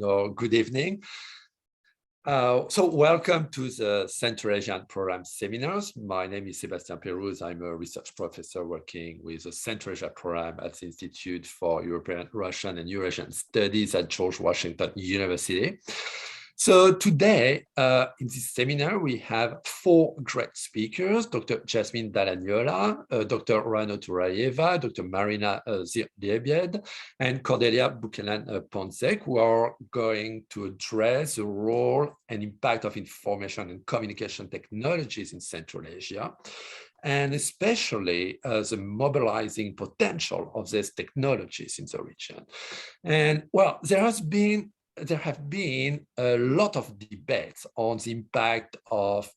or good evening. So welcome to the Central Asian Program seminars. My name is Sebastien Peyrouse. I'm a research professor working with the Central Asia Program at the Institute for European, Russian and Eurasian Studies at George Washington University. So today, in this seminar, we have four great speakers: Dr. Jasmin Dall'Agnola, Dr. Rano Turayeva, Dr. Marina Zhir-Lebed, and Cordelia Buchanan Ponczek, who are going to address the role and impact of information and communication technologies in Central Asia, and especially the mobilizing potential of these technologies in the region. And well, there have been a lot of debates on the impact of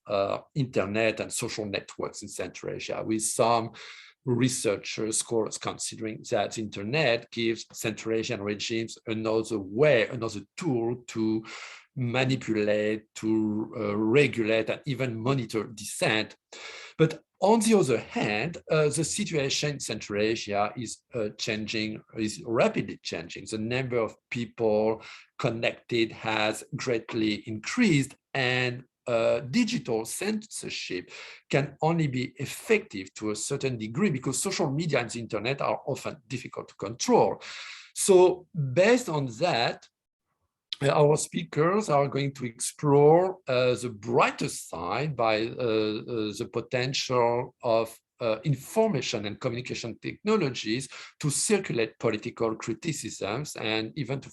internet and social networks in Central Asia, with some researchers, scholars considering that the internet gives Central Asian regimes another tool to manipulate, to regulate, and even monitor dissent. But on the other hand, the situation in Central Asia is rapidly changing. The number of people connected has greatly increased, and digital censorship can only be effective to a certain degree because social media and the internet are often difficult to control. So based on that, our speakers are going to explore the brighter side by the potential of information and communication technologies to circulate political criticisms and even to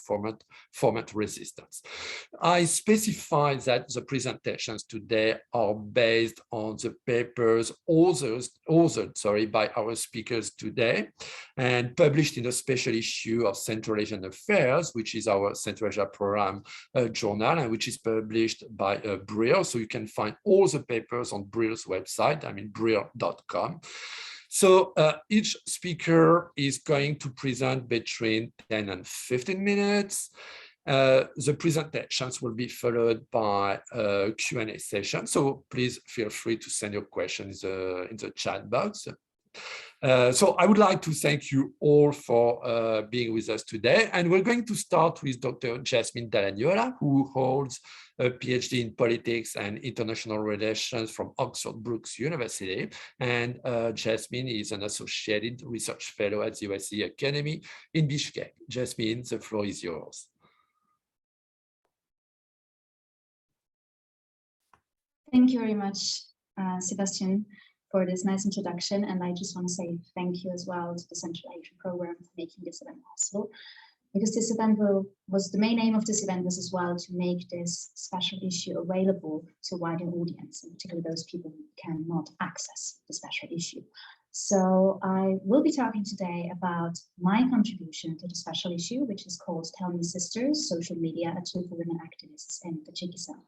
format resistance. I specify that the presentations today are based on the papers authored by our speakers today and published in a special issue of Central Asian Affairs, which is our Central Asia Program journal, and which is published by Brill. So you can find all the papers on Brill's website, brill.com. So each speaker is going to present between 10 and 15 minutes. The presentations will be followed by a Q&A session. So please feel free to send your questions in the chat box. So I would like to thank you all for being with us today. And we're going to start with Dr. Jasmin Dall'Agnola, who holds a PhD in politics and international relations from Oxford Brookes University. And Jasmin is an associated research fellow at the OSCE Academy in Bishkek. Jasmin, the floor is yours. Thank you very much, Sebastien, for this nice introduction. And I just want to say thank you as well to the Central Asian Program for making this event possible, because this event the main aim of this event was as well to make this special issue available to a wider audience, and particularly those people who cannot access the special issue. So I will be talking today about my contribution to the special issue, which is called Tell Me Sisters, Social Media, a Tool for Women Activists in Tajikistan.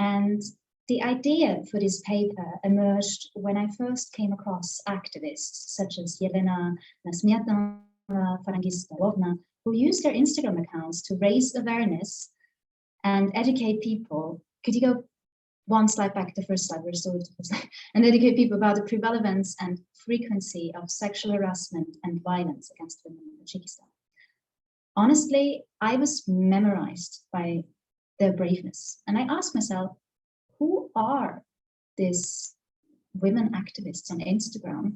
And the idea for this paper emerged when I first came across activists such as Yelena Nasmiatna, who use their Instagram accounts to raise awareness and educate people. Could you go one slide back, the first slide, and educate people about the prevalence and frequency of sexual harassment and violence against women in Tajikistan. Honestly, I was memorized by their braveness, and I asked myself, who are these women activists on Instagram?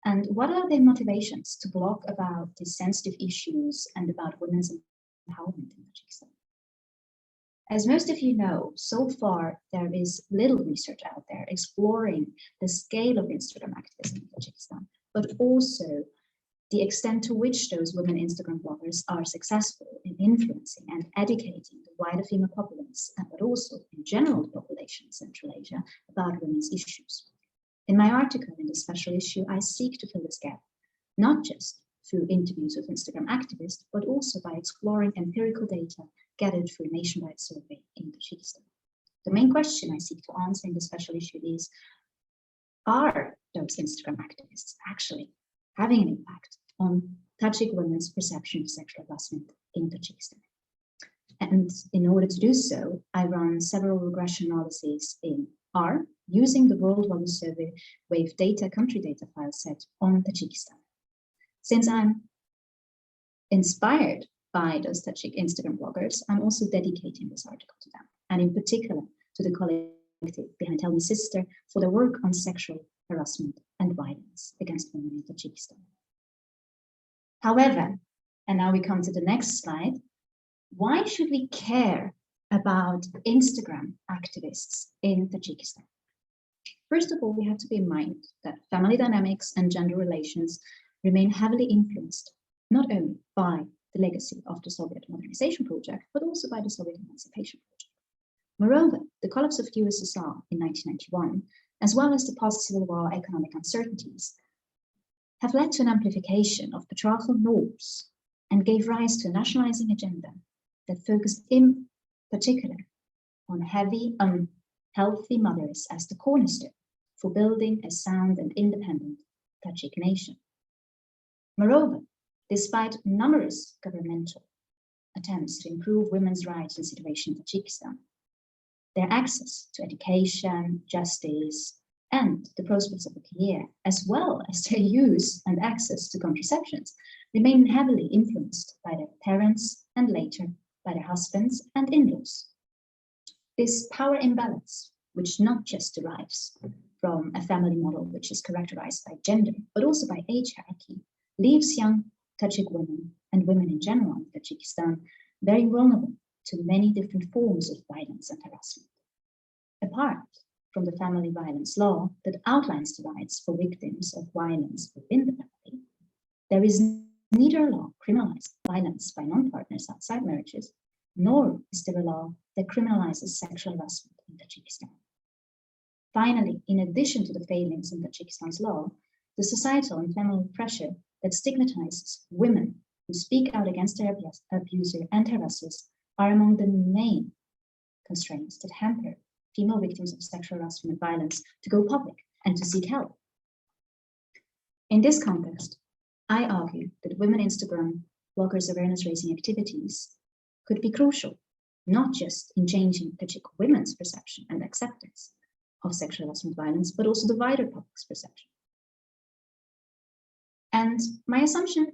And what are their motivations to blog about these sensitive issues and about women's empowerment in Tajikistan? As most of you know, so far there is little research out there exploring the scale of Instagram activism in Tajikistan, but also the extent to which those women Instagram bloggers are successful in influencing and educating the wider female populace, but also in general the population in Central Asia about women's issues. In my article in this special issue, I seek to fill this gap, not just through interviews with Instagram activists, but also by exploring empirical data gathered through a nationwide survey in Tajikistan. The main question I seek to answer in this special issue is, are those Instagram activists actually having an impact on Tajik women's perception of sexual harassment in Tajikistan? And in order to do so, I run several regression analyses in R using the World Volume Survey Wave data country data file set on Tajikistan. Since I'm inspired by those Tajik Instagram bloggers, I'm also dedicating this article to them, and in particular to the collective behind Tell Me Sister for their work on sexual harassment and violence against women in Tajikistan. However, and now we come to the next slide, why should we care about Instagram activists in Tajikistan? First of all, we have to bear in mind that family dynamics and gender relations remain heavily influenced, not only by the legacy of the Soviet modernization project, but also by the Soviet emancipation project. Moreover, the collapse of the USSR in 1991, as well as the post-Civil War economic uncertainties, have led to an amplification of patriarchal norms and gave rise to a nationalizing agenda that focused in particular on healthy mothers as the cornerstone for building a sound and independent Tajik nation. Moreover, despite numerous governmental attempts to improve women's rights and situation in Tajikistan, their access to education, justice, and the prospects of a career, as well as their use and access to contraceptions, remain heavily influenced by their parents and later by their husbands and in-laws. This power imbalance, which not just derives from a family model which is characterized by gender, but also by age hierarchy, leaves young Tajik women and women in general in Tajikistan very vulnerable to many different forms of violence and harassment. Apart from the family violence law that outlines the rights for victims of violence within the family, there is neither a law criminalizing violence by non-partners outside marriages, nor is there a law that criminalizes sexual harassment in Tajikistan. Finally, in addition to the failings in Tajikistan's law, the societal and family pressure that stigmatizes women who speak out against their abuser and harassers are among the main constraints that hamper female victims of sexual harassment and violence to go public and to seek help. In this context, I argue that women Instagram bloggers' awareness-raising activities could be crucial, not just in changing Tajik women's perception and acceptance of sexual harassment and violence, but also the wider public's perception. And my assumption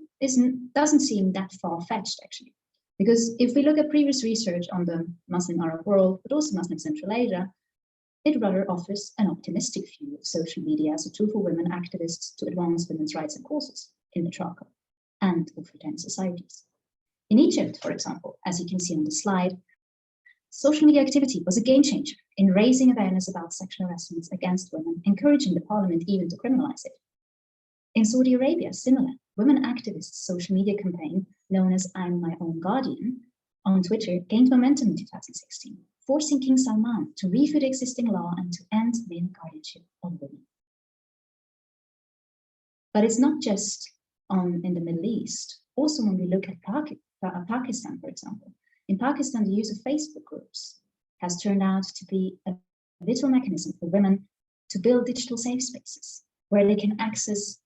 doesn't seem that far-fetched, actually, because if we look at previous research on the Muslim Arab world, but also Muslim Central Asia, it rather offers an optimistic view of social media as a tool for women activists to advance women's rights and causes in patriarchal and authoritarian societies. In Egypt, for example, as you can see on the slide, social media activity was a game changer in raising awareness about sexual harassment against women, encouraging the parliament even to criminalize it. In Saudi Arabia, similar women activists' social media campaign, known as I'm My Own Guardian, on Twitter gained momentum in 2016, forcing King Salman to refute existing law and to end male guardianship of women. But it's not just in the Middle East. Also, when we look at Pakistan, for example, in Pakistan, the use of Facebook groups has turned out to be a vital mechanism for women to build digital safe spaces where they can access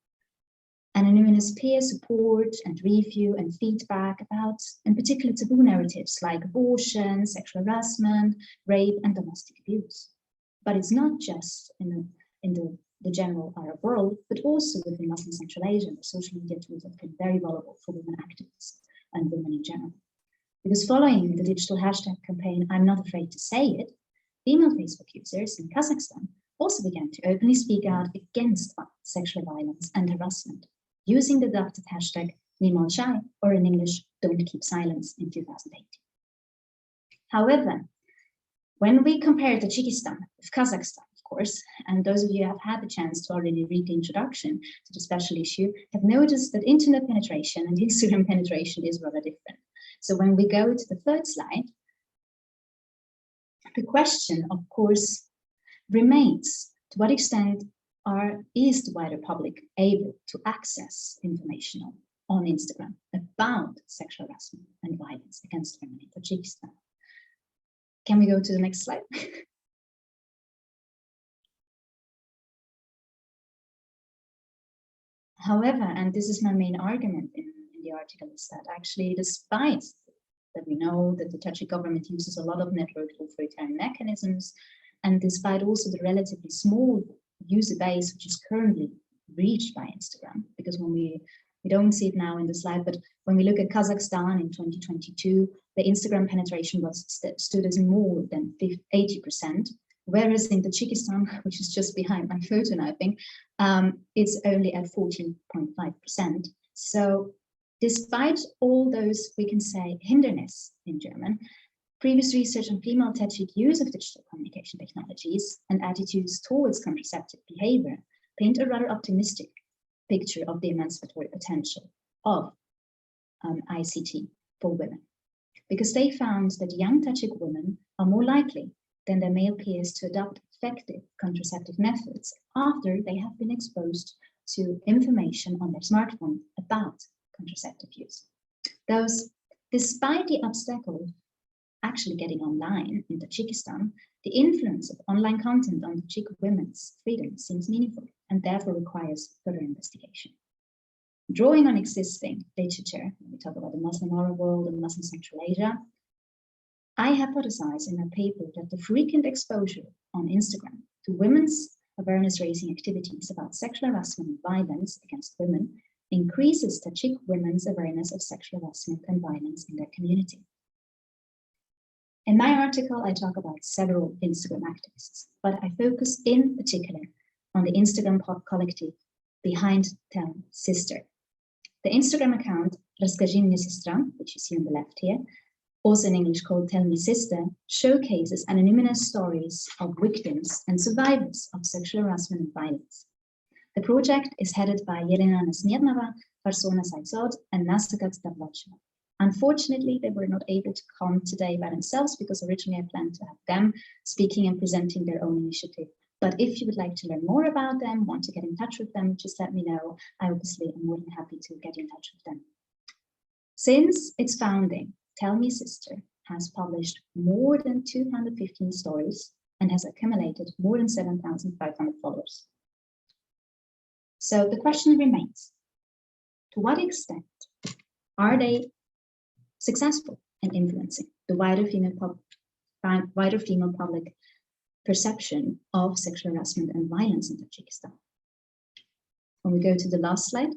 anonymous peer support and review and feedback about, in particular, taboo narratives like abortion, sexual harassment, rape, and domestic abuse. But it's not just in the general Arab world, but also within Muslim Central Asia, where social media tools have been very valuable for women activists and women in general. Because following the digital hashtag campaign, I'm not afraid to say it, female Facebook users in Kazakhstan also began to openly speak out against sexual violence and harassment, using the adopted hashtag #NimalShy, or in English, Don't Keep Silence, in 2018. However, when we compare Tajikistan with Kazakhstan, of course, and those of you who have had the chance to already read the introduction to the special issue have noticed that internet penetration and Instagram penetration is rather different. So when we go to the third slide, the question, of course, remains: to what extent is the wider public able to access information on Instagram about sexual harassment and violence against women in Tajikistan? Can we go to the next slide? However, and this is my main argument in the article, is that actually, despite that we know that the Tajik government uses a lot of networked authoritarian mechanisms, and despite also the relatively small user base which is currently reached by Instagram, because when we We don't see it now in the slide, but when we look at Kazakhstan in 2022, the Instagram penetration stood as more than 80%, whereas in Tajikistan, which is just behind my photo now, I think, it's only at 14.5%. So despite all those, we can say, hindrances in German, previous research on female Tajik use of digital communication technologies and attitudes towards contraceptive behavior paint a rather optimistic picture of the emancipatory potential of ICT for women, because they found that young Tajik women are more likely than their male peers to adopt effective contraceptive methods after they have been exposed to information on their smartphone about contraceptive use. Thus, despite the obstacle actually getting online in Tajikistan, the influence of online content on Tajik women's freedom seems meaningful and therefore requires further investigation. Drawing on existing literature, when we talk about the Muslim Arab world and Muslim Central Asia, I hypothesize in a paper that the frequent exposure on Instagram to women's awareness-raising activities about sexual harassment and violence against women increases Tajik women's awareness of sexual harassment and violence in their community. In my article, I talk about several Instagram activists, but I focus in particular on the Instagram collective behind Tell Me Sister. The Instagram account, Расскажи мне сестра, which you see on the left here, also in English called Tell Me Sister, showcases anonymous stories of victims and survivors of sexual harassment and violence. The project is headed by Yelena Nasmirnova, Farsona Saizod, and Nasagat Davlacheva. Unfortunately, they were not able to come today by themselves because originally I planned to have them speaking and presenting their own initiative. But if you would like to learn more about them, want to get in touch with them, just let me know. I obviously am more than happy to get in touch with them. Since its founding, Tell Me Sister has published more than 215 stories and has accumulated more than 7,500 followers. So the question remains, to what extent are they successful in influencing the wider female public perception of sexual harassment and violence in Tajikistan? When we go to the last slide.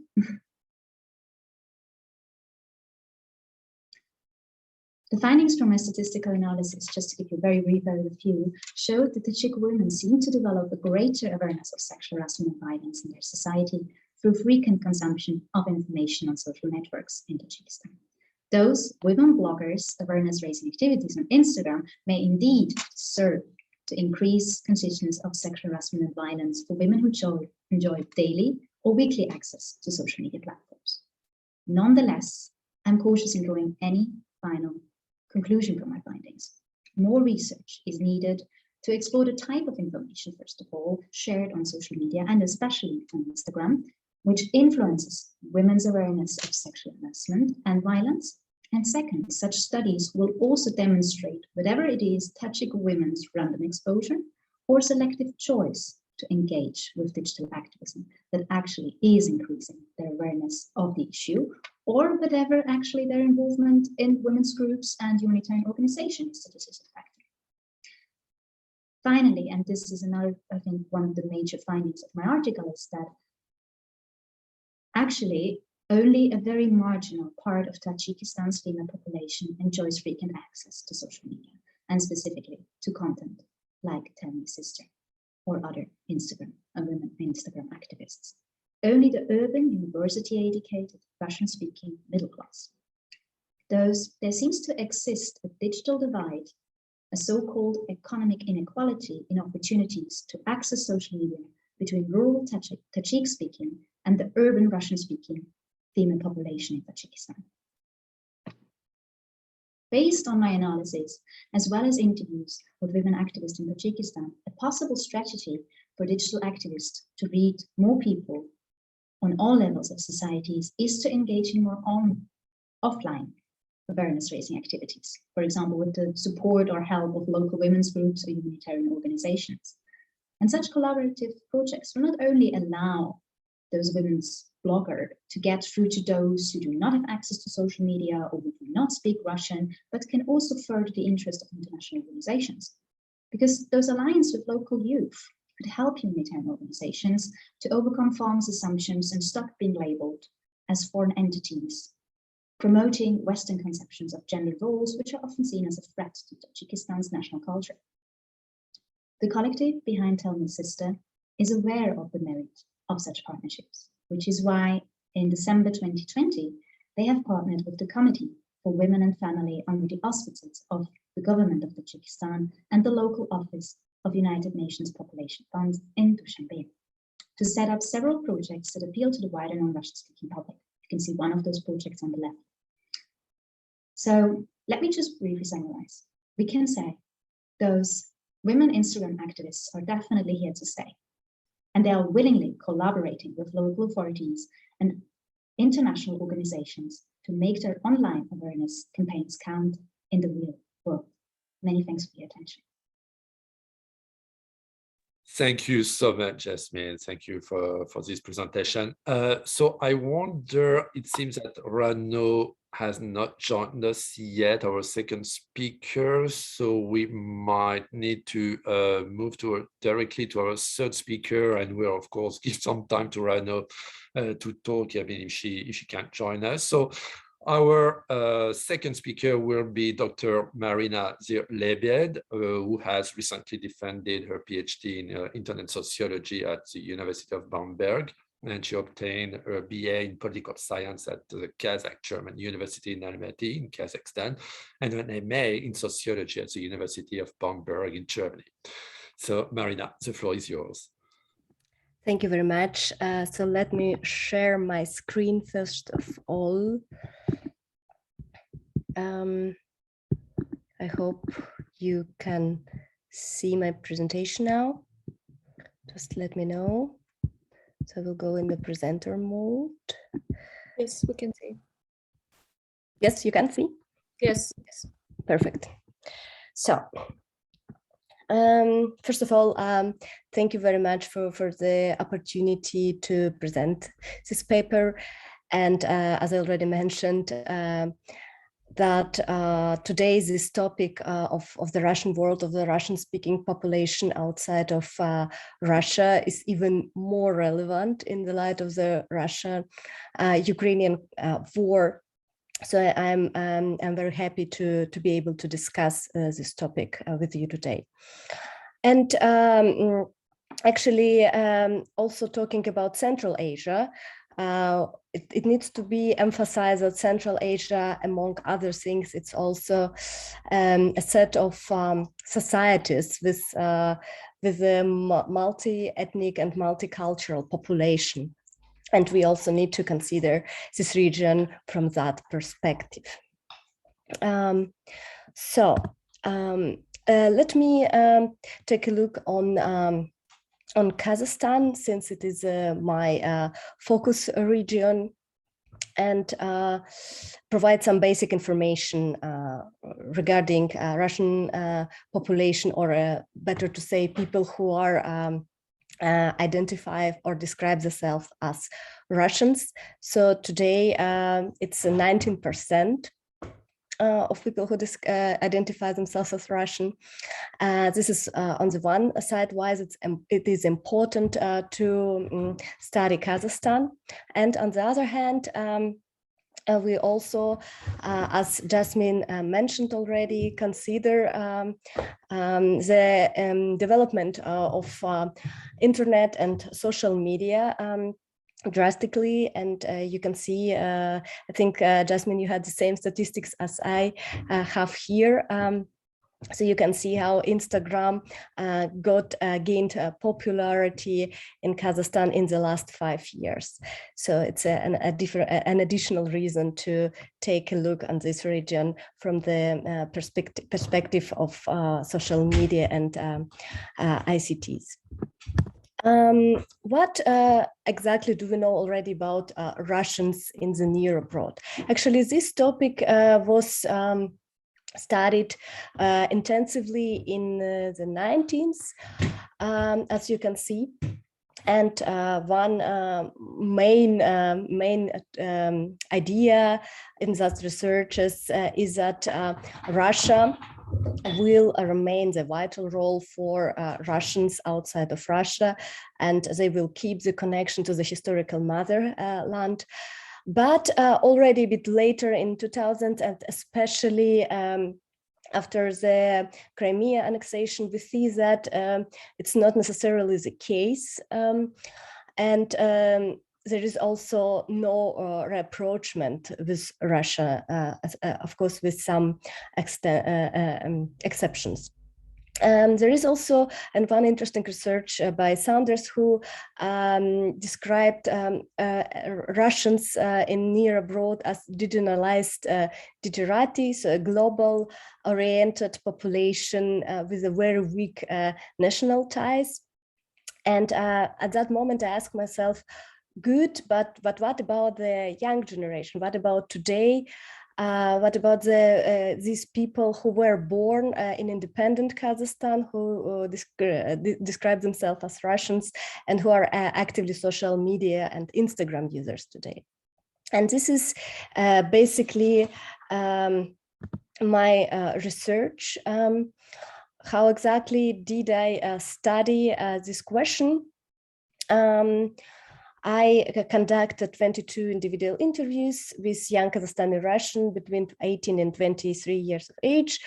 The findings from my statistical analysis, just to give you a very brief overview, showed that Tajik women seem to develop a greater awareness of sexual harassment and violence in their society through frequent consumption of information on social networks in Tajikistan. Those women bloggers' awareness-raising activities on Instagram may indeed serve to increase consciousness of sexual harassment and violence for women who enjoy daily or weekly access to social media platforms. Nonetheless, I'm cautious in drawing any final conclusion from my findings. More research is needed to explore the type of information, first of all, shared on social media and especially on Instagram, which influences women's awareness of sexual harassment and violence. And second, such studies will also demonstrate whether it is Tajik women's random exposure or selective choice to engage with digital activism that actually is increasing their awareness of the issue, or whatever actually their involvement in women's groups and humanitarian organizations is a decisive factor. Finally, and this is another, I think, one of the major findings of my article, is that actually only a very marginal part of Tajikistan's female population enjoys frequent access to social media, and specifically to content like Tell Me Sister or other women Instagram activists. Only the urban, university-educated, Russian-speaking middle class. There seems to exist a digital divide, a so-called economic inequality in opportunities to access social media between rural Tajik-speaking and the urban Russian-speaking female population in Tajikistan. Based on my analysis, as well as interviews with women activists in Tajikistan, a possible strategy for digital activists to reach more people on all levels of societies is to engage in more offline awareness-raising activities, for example, with the support or help of local women's groups or humanitarian organizations. And such collaborative projects will not only allow those women's bloggers to get through to those who do not have access to social media or who do not speak Russian, but can also further the interest of international organizations. Because those alliances with local youth could help humanitarian organizations to overcome false assumptions and stop being labeled as foreign entities, promoting Western conceptions of gender roles, which are often seen as a threat to Tajikistan's national culture. The collective behind Tell Me Sister is aware of the merit of such partnerships, which is why in December 2020, they have partnered with the Committee for Women and Family under the auspices of the government of Tajikistan and the local office of United Nations Population Funds in Dushanbe to set up several projects that appeal to the wider non-Russian-speaking public. You can see one of those projects on the left. So let me just briefly summarize. We can say those women Instagram activists are definitely here to stay, and they are willingly collaborating with local authorities and international organizations to make their online awareness campaigns count in the real world. Many thanks for your attention. Thank you so much, Jasmin. Thank you for this presentation. So I wonder, it seems that Rano has not joined us yet, our second speaker, so we might need to move directly to our third speaker, and we'll of course give some time to Rano to talk, I mean, if she can't join us. So our second speaker will be Dr. Marina Zhir-Lebed, who has recently defended her PhD in internet sociology at the University of Bamberg, and she obtained her BA in political science at the Kazakh-German University in Almaty in Kazakhstan, and an MA in sociology at the University of Bamberg in Germany. So Marina, the floor is yours. Thank you very much. So let me share my screen first of all. I hope you can see my presentation now. Just let me know. So we'll go in the presenter mode. Yes, we can see. Yes, you can see? Yes. Yes. Perfect. So, first of all, thank you very much for the opportunity to present this paper. And as I already mentioned, that today this topic of the Russian world, of the Russian-speaking population outside of Russia is even more relevant in the light of the Russia-Ukrainian war. So I'm very happy to be able to discuss this topic with you today. And actually, also talking about Central Asia, it needs to be emphasized that Central Asia, among other things, it's also a set of societies with a multi-ethnic and multicultural population. And we also need to consider this region from that perspective. Let me take a look on Kazakhstan, since it is my focus region, and provide some basic information regarding Russian population, or better to say, people who are identify or describe themselves as Russians. So today it's 19% of people who identify themselves as Russian. This is on the one side why it is important to study Kazakhstan, and on the other hand, we also, as Jasmin mentioned already, consider the development of internet and social media drastically. And you can see, I think, Jasmin, you had the same statistics as I have here. So you can see how Instagram gained popularity in Kazakhstan in the last 5 years. So it's an additional reason to take a look on this region from the perspective of social media and ICTs. What exactly do we know already about Russians in the near abroad? Actually, this topic was studied intensively in the 90s, as you can see. And one main idea in that research is that Russia will remain the vital role for Russians outside of Russia, and they will keep the connection to the historical motherland. But already a bit later in 2000, and especially after the Crimea annexation, we see that it's not necessarily the case. There is also no rapprochement with Russia, of course, with some exceptions. There is also one interesting research by Saunders, who described Russians in near abroad as digital-ized literati, so a global-oriented population with a very weak national ties. And at that moment, I asked myself, good, but what about the young generation? What about today? What about these people who were born in independent Kazakhstan, who describe themselves as Russians and who are actively social media and Instagram users today? And this is basically my research. How exactly did I study this question? I conducted 22 individual interviews with young Kazakhstani Russian between 18 and 23 years of age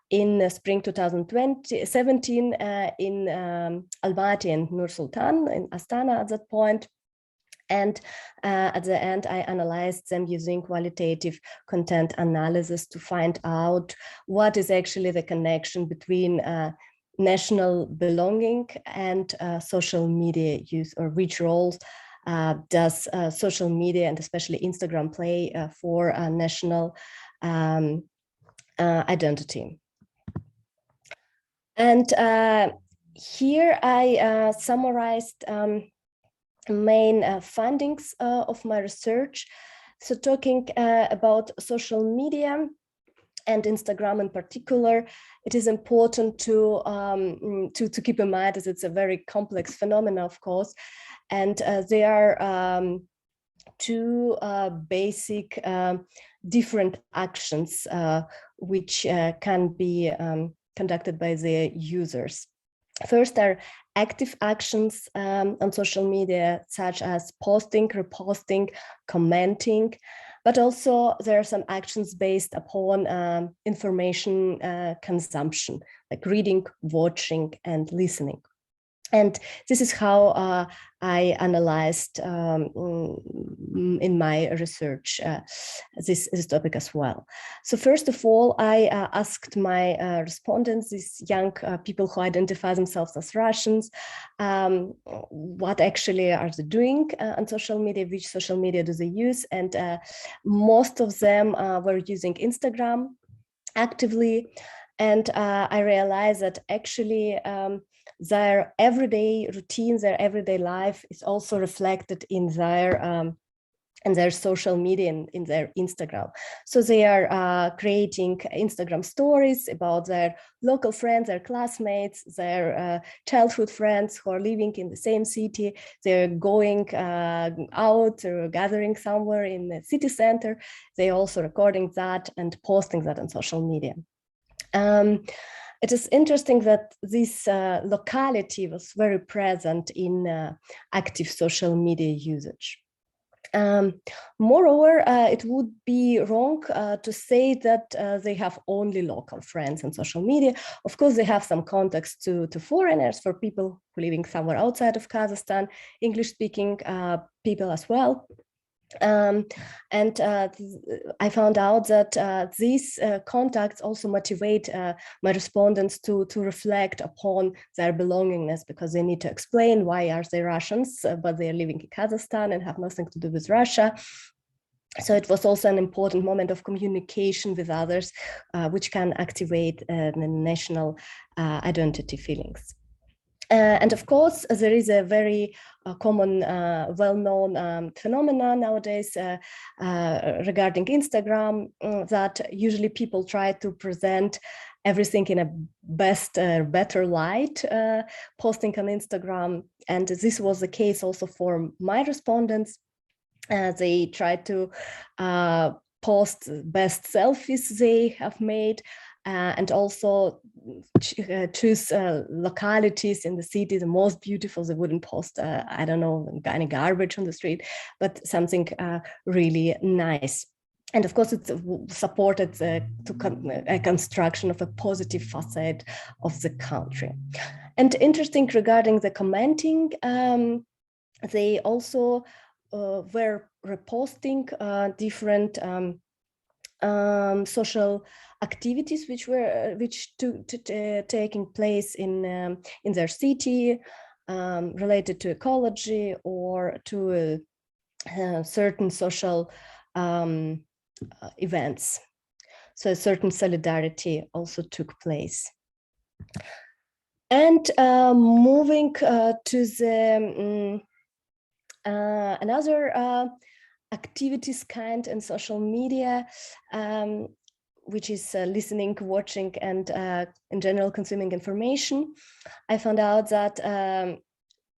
in spring 2017 in Almaty and Nur Sultan in Astana at that point. And at the end, I analyzed them using qualitative content analysis to find out what is actually the connection between national belonging and social media use, or which roles does social media and especially Instagram play for national identity. And here I summarized main findings of my research. So talking about social media and Instagram in particular, it is important to keep in mind that it's a very complex phenomenon, of course, and there are two basic different actions which can be conducted by the users. First are active actions on social media, such as posting, reposting, commenting, but also there are some actions based upon information consumption, like reading, watching, and listening. And this is how I analyzed in my research this topic as well. So first of all, I asked my respondents, these young people who identify themselves as Russians, what actually are they doing on social media, which social media do they use? And most of them were using Instagram actively. And I realized that actually their everyday routine, their everyday life is also reflected in their social media, in their Instagram. So they are creating Instagram stories about their local friends, their classmates, their childhood friends who are living in the same city. They're going out or gathering somewhere in the city center. They're also recording that and posting that on social media. It is interesting that this locality was very present in active social media usage. Moreover, it would be wrong to say that they have only local friends on social media. Of course, they have some contacts to foreigners, for people living somewhere outside of Kazakhstan, English-speaking people as well. I found out that these contacts also motivate my respondents to reflect upon their belongingness, because they need to explain why are they Russians, but they are living in Kazakhstan and have nothing to do with Russia. So it was also an important moment of communication with others, which can activate the national identity feelings. And of course, there is a very common, well-known phenomenon nowadays regarding Instagram, that usually people try to present everything in a better light, posting on Instagram. And this was the case also for my respondents. They try to post best selfies they have made, and also choose localities in the city, the most beautiful. They wouldn't post, I don't know, any garbage on the street, but something really nice. And of course, it's supported a construction of a positive facade of the country. And interesting regarding the commenting, they also were reposting different social activities which taking place in their city, related to ecology or to certain social events. So a certain solidarity also took place. And moving to the another activities kind in social media, which is listening, watching, and in general consuming information, I found out that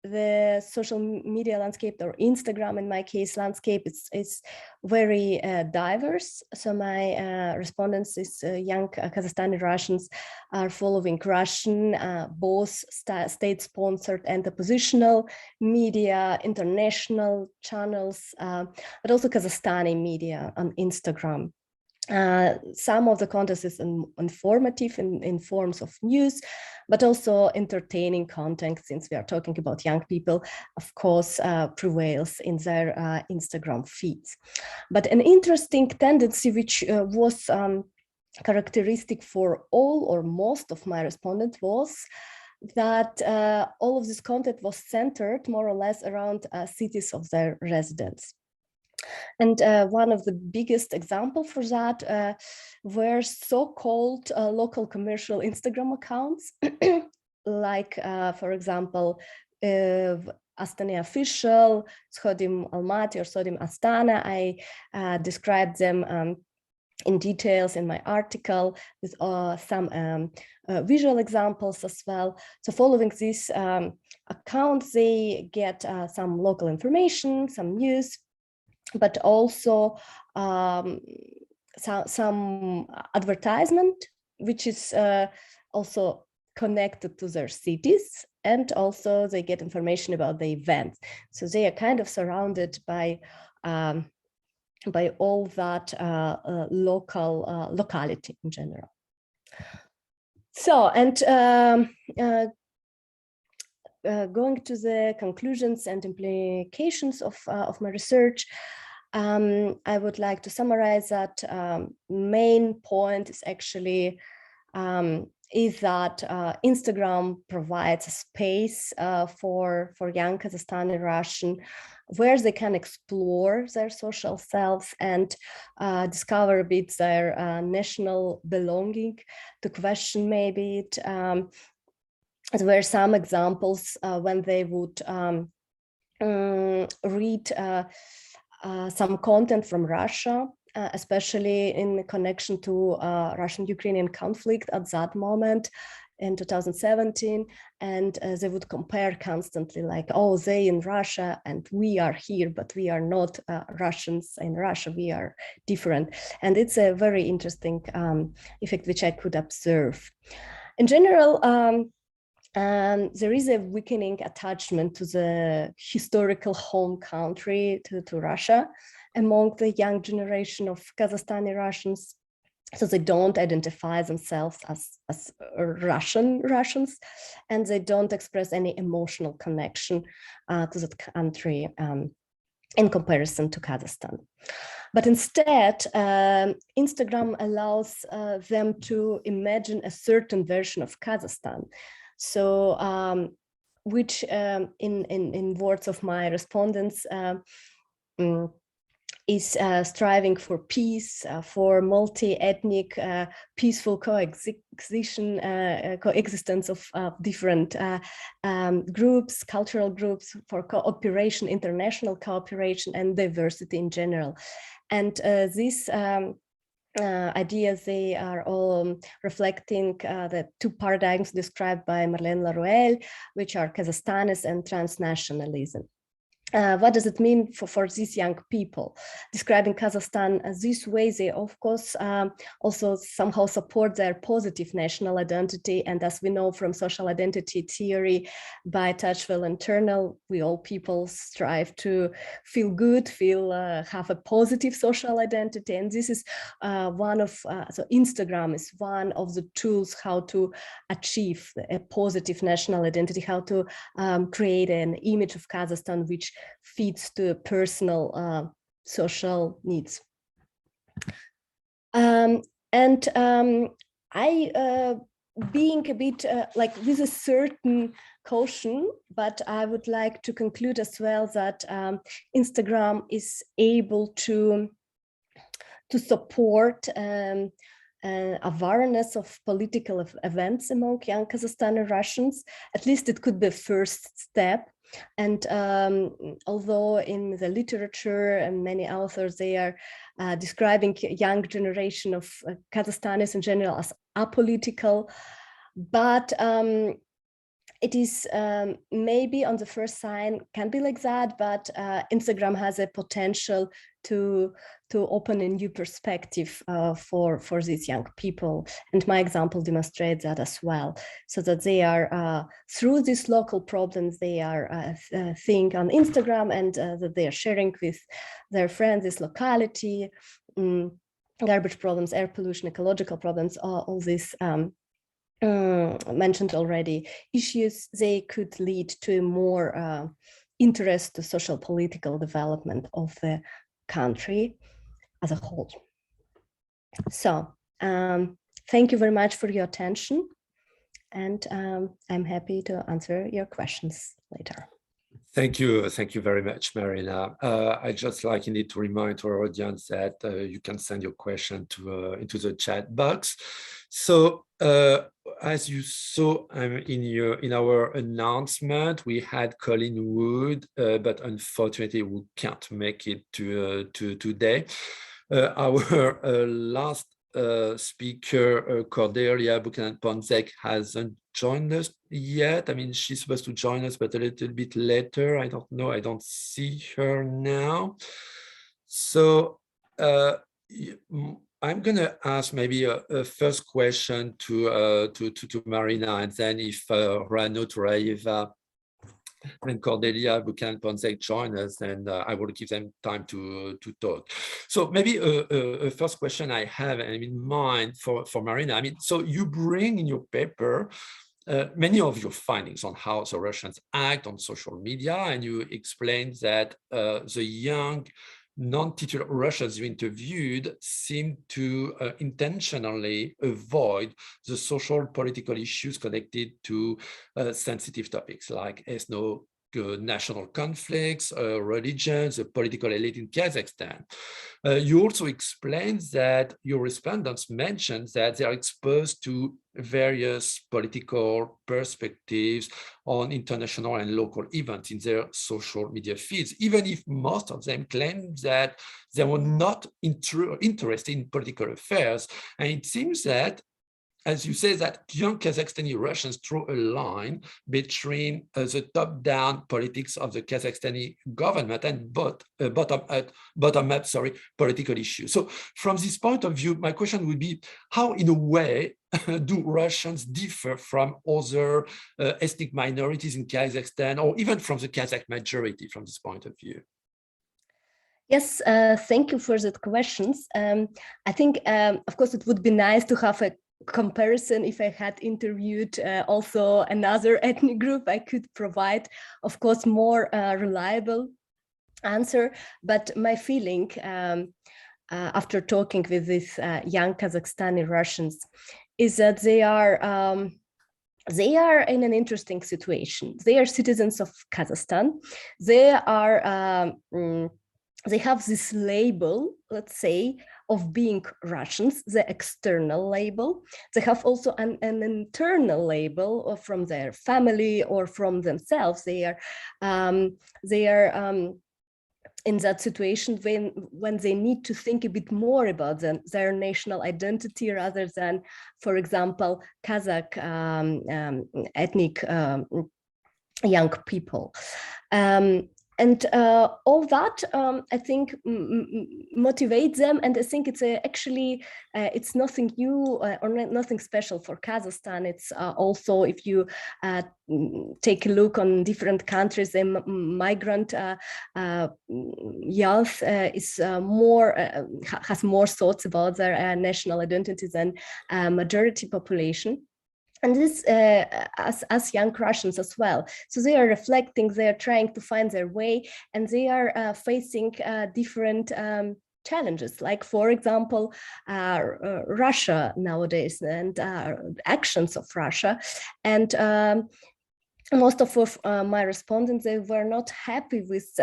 the social media landscape, or Instagram in my case landscape, is very diverse. So my respondents is young Kazakhstani Russians are following Russian, both state-sponsored and oppositional media, international channels, but also Kazakhstani media on Instagram. Some of the content is informative in forms of news, but also entertaining content, since we are talking about young people, of course, prevails in their Instagram feeds. But an interesting tendency, which was characteristic for all or most of my respondents, was that all of this content was centered more or less around cities of their residence. And one of the biggest examples for that were so-called local commercial Instagram accounts, like, for example, Astana Official, Shodim Almaty, or Shodim Astana. I described them in details in my article with some visual examples as well. So following this account, they get some local information, some news, but also some advertisement, which is also connected to their cities, and also they get information about the events. So they are kind of surrounded by all that locality in general. So, and going to the conclusions and implications of my research, I would like to summarize that main point is actually is that Instagram provides a space for young Kazakhstani Russian, where they can explore their social selves and discover a bit their national belonging, to question maybe it. There were some examples when they would read some content from Russia, especially in connection to Russian-Ukrainian conflict at that moment in 2017, and they would compare constantly, like, oh, they in Russia and we are here, but we are not Russians in Russia, we are different. And it's a very interesting effect which I could observe. In general, there is a weakening attachment to the historical home country, to Russia, among the young generation of Kazakhstani Russians. So they don't identify themselves as Russians, and they don't express any emotional connection to that country in comparison to Kazakhstan. But instead, Instagram allows them to imagine a certain version of Kazakhstan. So, which in words of my respondents, is striving for peace, for multi-ethnic, peaceful coexistence of different groups, cultural groups, for cooperation, international cooperation, and diversity in general. And these ideas, they are all reflecting the two paradigms described by Marlene Laruelle, which are Kazakhstanism and transnationalism. what does it mean for these young people? Describing Kazakhstan this way, they of course also somehow support their positive national identity. And as we know from social identity theory by Tajikistan internal, we all people strive to feel good, have a positive social identity. And this is one of, so Instagram is one of the tools how to achieve a positive national identity, how to create an image of Kazakhstan which feeds to personal social needs. I being a bit like with a certain caution, but I would like to conclude as well that Instagram is able to support awareness of political events among young Kazakhstani Russians. At least it could be a first step. And although in the literature and many authors, they are describing young generation of Kazakhstanis in general as apolitical, but it is maybe on the first sign can be like that, but Instagram has a potential to open a new perspective for these young people. And my example demonstrates that as well, so that they are, through these local problems, they are seeing on Instagram, and that they are sharing with their friends this locality, garbage problems, air pollution, ecological problems, all these mentioned already issues, they could lead to a more interest to social political development of the country as a whole. So thank you very much for your attention, and I'm happy to answer your questions later. Thank you very much, Marina. I just like indeed to remind our audience that you can send your question to into the chat box. So as you saw in our announcement, we had Colin Wood, but unfortunately we can't make it to today. Our last speaker, Cordelia Buchanan Ponczek, hasn't joined us yet. I mean, she's supposed to join us, but a little bit later. I don't know. I don't see her now. So I'm going to ask maybe a first question to Marina, and then if Rano Turaeva and Cordelia Buchanan Ponczek join us, and I will give them time to talk. So maybe a first question I have in mind for Marina. I mean, so you bring in your paper many of your findings on how the Russians act on social media, and you explain that the young non-titular Russians you interviewed seem to intentionally avoid the social political issues connected to sensitive topics like national conflicts, religions, the political elite in Kazakhstan. You also explained that your respondents mentioned that they are exposed to various political perspectives on international and local events in their social media feeds, even if most of them claim that they were not interested in political affairs. And it seems that, as you say, that young Kazakhstani Russians draw a line between the top-down politics of the Kazakhstani government and bottom-up political issues. So from this point of view, my question would be, how, in a way, do Russians differ from other ethnic minorities in Kazakhstan, or even from the Kazakh majority from this point of view? Yes, thank you for that questions. I think, of course, it would be nice to have a comparison. If I had interviewed also another ethnic group, I could provide, of course, more reliable answer. But my feeling after talking with these young Kazakhstani Russians is that they are in an interesting situation. They are citizens of Kazakhstan. They have this label, let's say, of being Russians, the external label. They have also an internal label from their family or from themselves. They are in that situation when they need to think a bit more about their national identity rather than, for example, Kazakh ethnic young people. And all that, I think, motivates them. And I think it's actually, it's nothing new or nothing special for Kazakhstan. It's also, if you take a look on different countries, the migrant youth is has more thoughts about their national identity than majority population. And this as young Russians as well. So they are reflecting, they are trying to find their way, and they are facing different challenges, like, for example, Russia nowadays and actions of Russia. And most of my respondents, they were not happy with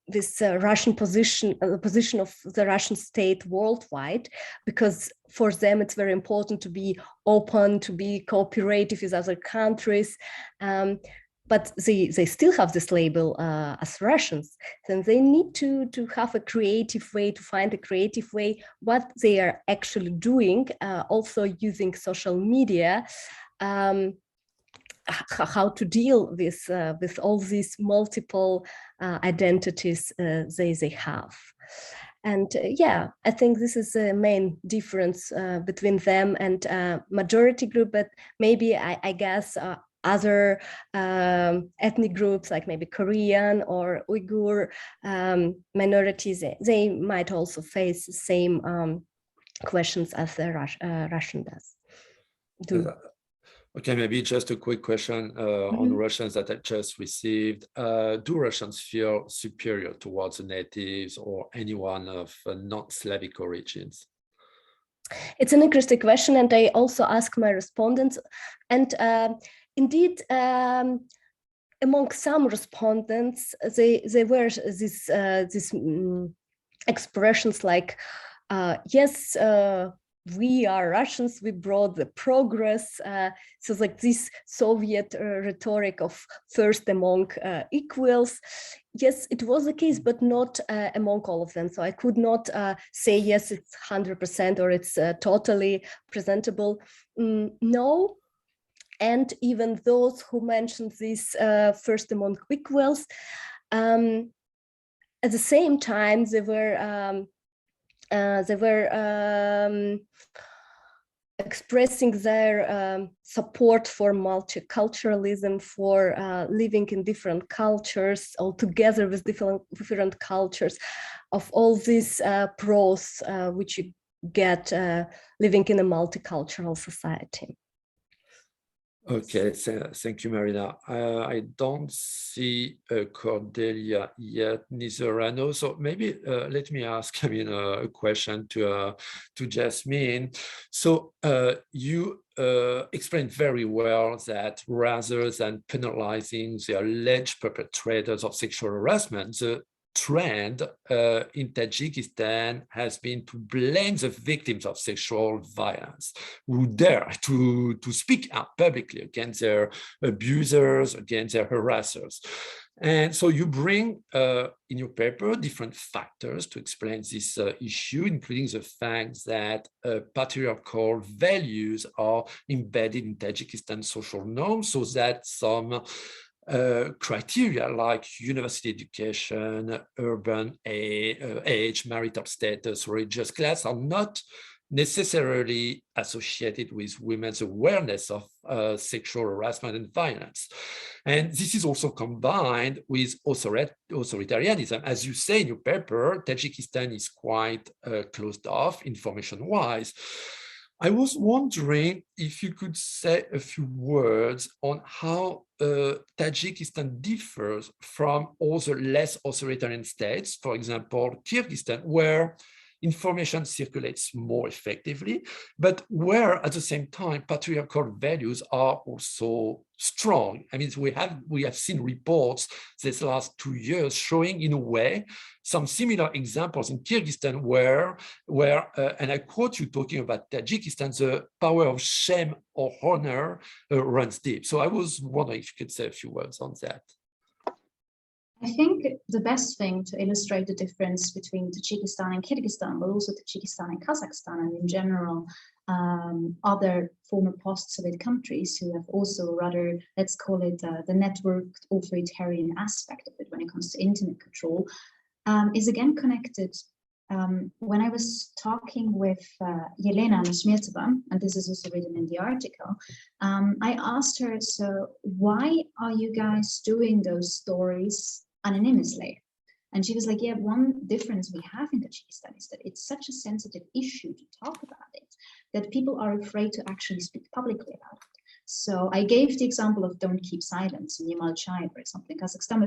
this Russian position, the position of the Russian state worldwide, because for them it's very important to be open, to be cooperative with other countries. But they still have this label as Russians. Then they need to have a creative way, to find a creative way, what they are actually doing, also using social media, how to deal with all these multiple identities they have. And yeah, I think this is the main difference between them and majority group, but maybe I guess other ethnic groups, like maybe Korean or Uyghur minorities, they might also face the same questions as the Russian do. Okay, maybe just a quick question on Russians that I just received. Do Russians feel superior towards the natives or anyone of non-Slavic origins? It's an interesting question, and I also ask my respondents. And indeed, among some respondents, they were these expressions like, yes, we are Russians, we brought the progress. So like this Soviet rhetoric of first among equals. Yes, it was the case, but not among all of them. So I could not say, yes, it's 100% or it's totally presentable. No. And even those who mentioned this first among equals, at the same time, they were expressing their support for multiculturalism, for living in different cultures, all together with different cultures, of all these pros which you get living in a multicultural society. Okay, thank you, Marina. I don't see Cordelia yet, neither Rano. So maybe let me ask, a question to Jasmin. So you explained very well that rather than penalizing the alleged perpetrators of sexual harassment, the trend in Tajikistan has been to blame the victims of sexual violence who dare to speak out publicly against their abusers, against their harassers. And so you bring in your paper different factors to explain this issue, including the fact that patriarchal values are embedded in Tajikistan social norms, so that some criteria like university education, urban age, marital status, religious class are not necessarily associated with women's awareness of sexual harassment and violence. And this is also combined with authoritarianism. As you say in your paper, Tajikistan is quite closed off information-wise. I was wondering if you could say a few words on how Tajikistan differs from other less authoritarian states, for example, Kyrgyzstan, where information circulates more effectively, but where at the same time patriarchal values are also strong. I mean, we have seen reports this last 2 years showing, in a way, some similar examples in Kyrgyzstan where and I quote you talking about Tajikistan, the power of shame or honor runs deep. So I was wondering if you could say a few words on that. I think the best thing to illustrate the difference between Tajikistan and Kyrgyzstan, but also Tajikistan and Kazakhstan, and in general, other former post-Soviet countries who have also rather, let's call it the networked authoritarian aspect of it when it comes to internet control, is again connected. When I was talking with Yelena Nashmirtova, and this is also written in the article, I asked her, so why are you guys doing those stories anonymously? And she was like, yeah, one difference we have in Tajikistan is that it's such a sensitive issue to talk about it, that people are afraid to actually speak publicly about it. So I gave the example of Don't Keep Silence in Yamal Chai, for example, in Kazakhstan,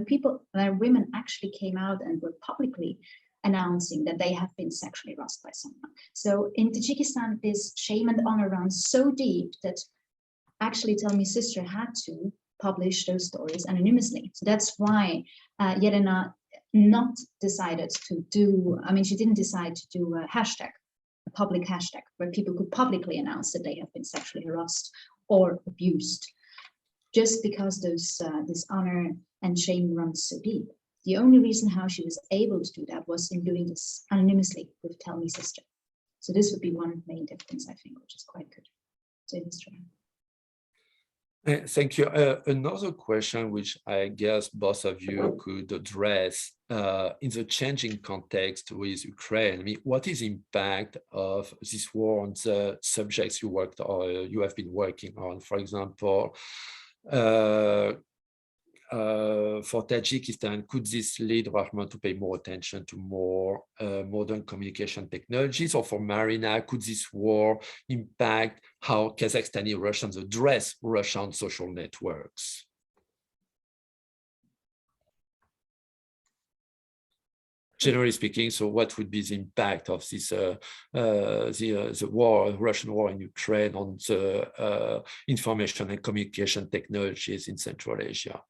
where women actually came out and were publicly announcing that they have been sexually harassed by someone. So in Tajikistan, this shame and honor runs so deep that actually Tell Me Sister had to publish those stories anonymously. So that's why Yelena not decided to do, she didn't decide to do a hashtag, a public hashtag, where people could publicly announce that they have been sexually harassed or abused, just because those this honor and shame runs so deep. The only reason how she was able to do that was in doing this anonymously with Tell Me Sister. So this would be one main difference, I think, which is quite good to illustrate. Thank you. Another question, which I guess both of you could address in the changing context with Ukraine. What is the impact of this war on the subjects you worked or you have been working on? For example, for Tajikistan, could this lead Rahman to pay more attention to more modern communication technologies? Or for Marina, could this war impact how Kazakhstani Russians address Russian social networks? Generally speaking, so what would be the impact of this the war, Russian war in Ukraine on the information and communication technologies in Central Asia?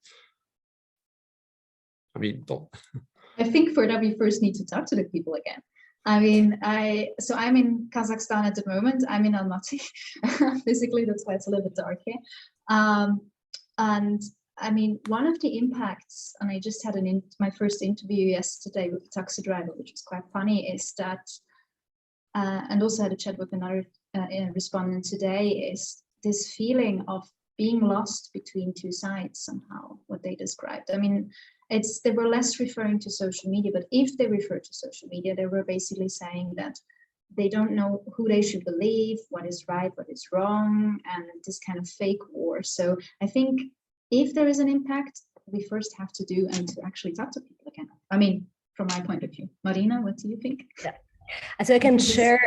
I think for that we first need to talk to the people again. I'm in Kazakhstan at the moment. I'm in Almaty. Physically, that's why it's a little bit dark here. And one of the impacts, and I just had my first interview yesterday with a taxi driver, which was quite funny, is that, and also had a chat with another respondent today, is this feeling of being lost between two sides somehow, what they described. They were less referring to social media, but if they refer to social media, they were basically saying that they don't know who they should believe, what is right, what is wrong, and this kind of fake war. So I think if there is an impact, we first have to do and to actually talk to people again. From my point of view. Marina, what do you think? Yeah. So I can share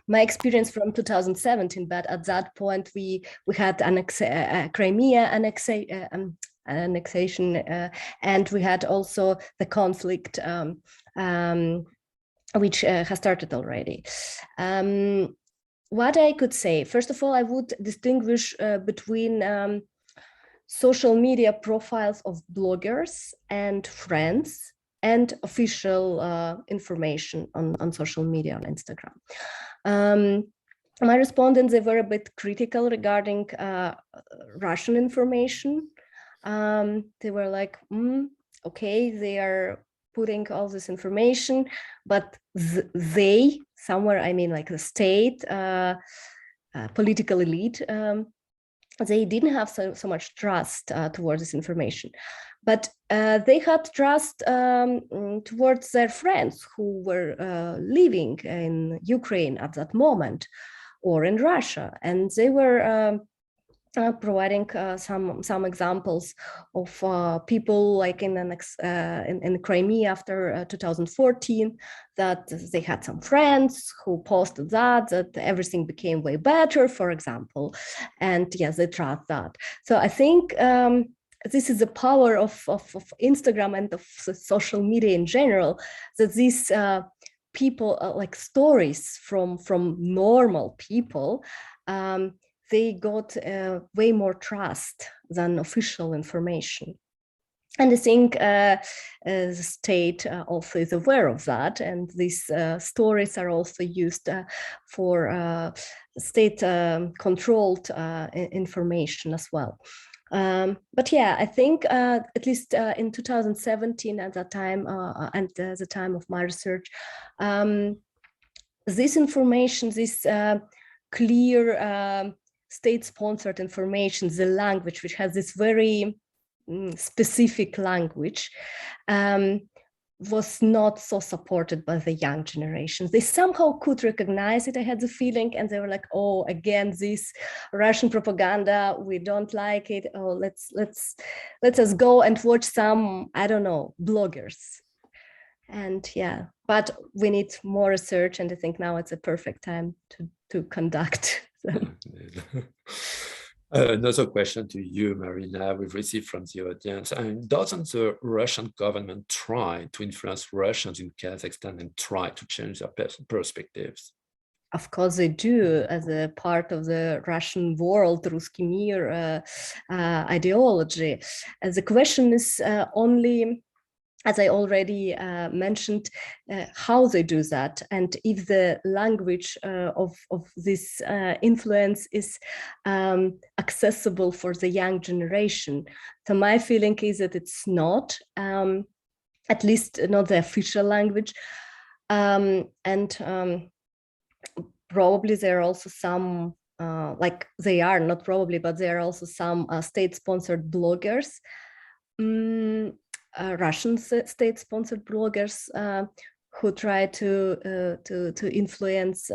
my experience from 2017, but at that point we had Crimea annexation, and we had also the conflict which has started already. What I could say, first of all, I would distinguish between social media profiles of bloggers and friends and official information on social media, on Instagram. My respondents, they were a bit critical regarding Russian information. They were like, okay, they are putting all this information, but they, somewhere, like the state, political elite, they didn't have so much trust towards this information. But they had trust towards their friends who were living in Ukraine at that moment, or in Russia, and they were providing some examples of people like in Crimea after 2014, that they had some friends who posted that everything became way better, for example, and yes, they trust that. So I think this is the power of Instagram and of social media in general, that these people, like stories from normal people, they got way more trust than official information. And I think the state also is aware of that, and these stories are also used for state-controlled information as well. But yeah, I think at least in 2017 at that time and the time of my research, this information, this clear state-sponsored information, the language, which has this very specific language, was not so supported by the young generations. They somehow could recognize it, I had the feeling, and they were like, oh, again, this Russian propaganda, we don't like it. Oh, let's us go and watch some, I don't know, bloggers. And yeah, but we need more research, and I think now it's a perfect time to conduct them. Another question to you, Marina, we've received from the audience. Doesn't the Russian government try to influence Russians in Kazakhstan and try to change their perspectives? Of course they do, as a part of the Russian world, Ruski Mir ideology. And the question is only, as I already mentioned, how they do that, and if the language of this influence is accessible for the young generation. So my feeling is that it's not, at least not the official language, and probably there are also some, like they are, not probably, but there are also some state-sponsored bloggers, Russian state-sponsored bloggers who try to influence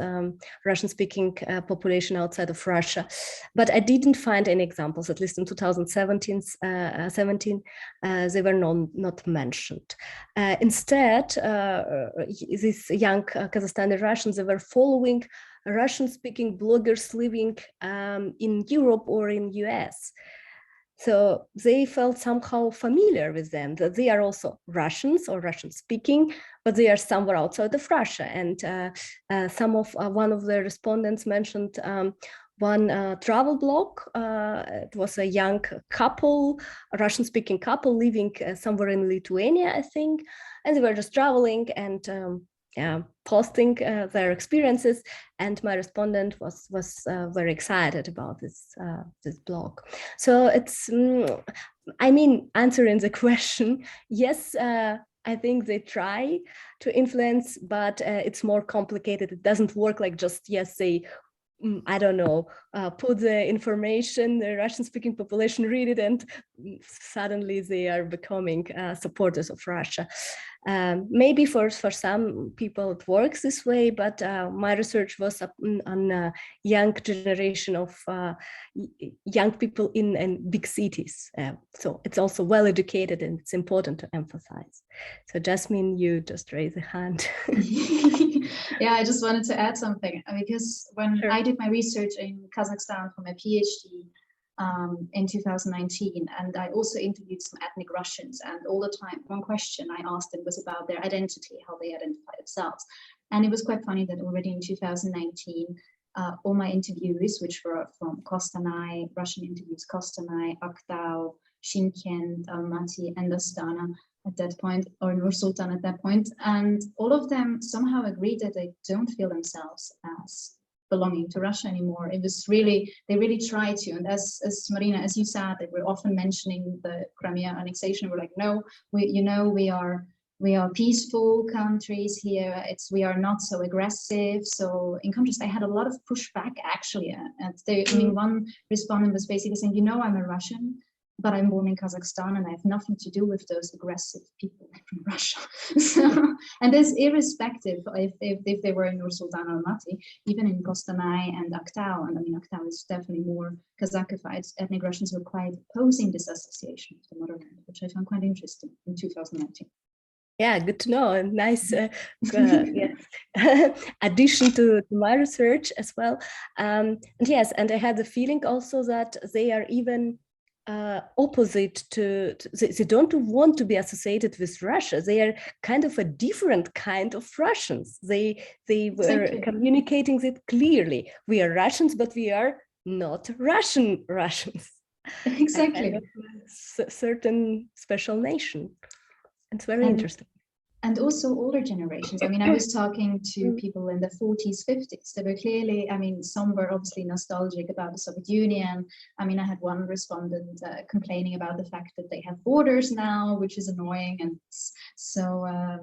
Russian-speaking population outside of Russia. But I didn't find any examples, at least in 2017, they were not mentioned. Instead, these young Kazakhstani Russians, they were following Russian-speaking bloggers living in Europe or in US. So they felt somehow familiar with them, that they are also Russians or Russian speaking, but they are somewhere outside of Russia. And one of the respondents mentioned one travel blog. It was a young couple, a Russian speaking couple living somewhere in Lithuania, I think. And they were just traveling and posting their experiences, and my respondent was very excited about this blog. So it's, I mean, answering the question, yes, I think they try to influence, but it's more complicated. It doesn't work like just, yes, they, I don't know, put the information, the Russian-speaking population read it, and suddenly they are becoming supporters of Russia. Maybe for some people it works this way, but my research was on a young generation of young people in big cities. So it's also well educated, and it's important to emphasize. So Jasmin, you just raise a hand. Yeah, I just wanted to add something, because when I did my research in Kazakhstan for my PhD in 2019, and I also interviewed some ethnic Russians, and all the time one question I asked them was about their identity, how they identify themselves. And it was quite funny that already in 2019, all my interviewees, which were from Kostanay, Russian interviews, Kostanay, Aktau, Shymkent, Almaty, and Astana at that point, or Nur-Sultan at that point, and all of them somehow agreed that they don't feel themselves as belonging to Russia anymore. It was really, they really tried to, and as Marina, as you said, they were often mentioning the Crimea annexation. We're like, no, we are peaceful countries here. We are not so aggressive. So in contrast, I had a lot of pushback actually. And I mean, one respondent was basically saying, I'm a Russian, but I'm born in Kazakhstan and I have nothing to do with those aggressive people from Russia. So, and this irrespective if they were in Nur-Sultan Almaty, even in Kostanay and Aktau, and I mean, Aktau is definitely more Kazakhified, ethnic Russians were quite opposing this association of the motherland, which I found quite interesting in 2019. Yeah, good to know. Nice addition to my research as well. And yes, and I had the feeling also that they are even opposite they don't want to be associated with Russia. They are kind of a different kind of Russians. They were communicating it clearly. We are Russians, but we are not Russians. Exactly. Kind of a certain special nation. It's very interesting. and also older generations. I mean, I was talking to people in the 40s, 50s. They were clearly, I mean, some were obviously nostalgic about the Soviet Union. I mean, I had one respondent complaining about the fact that they have borders now, which is annoying. And so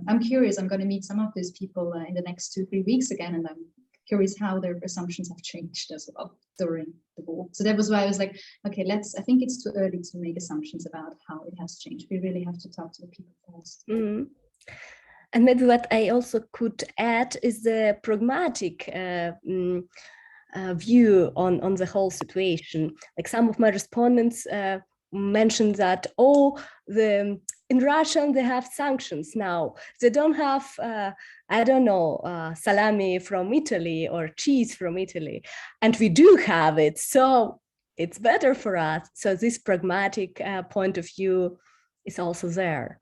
I'm curious, I'm going to meet some of these people in the next 2-3 weeks again, and I'm curious how their assumptions have changed as well during the war. So that was why I was like, okay, I think it's too early to make assumptions about how it has changed. We really have to talk to the people first. Mm. And maybe what I also could add is the pragmatic view on the whole situation. Like some of my respondents mentioned that, in Russia, they have sanctions now. They don't have, I don't know, salami from Italy or cheese from Italy. And we do have it, so it's better for us. So this pragmatic point of view is also there.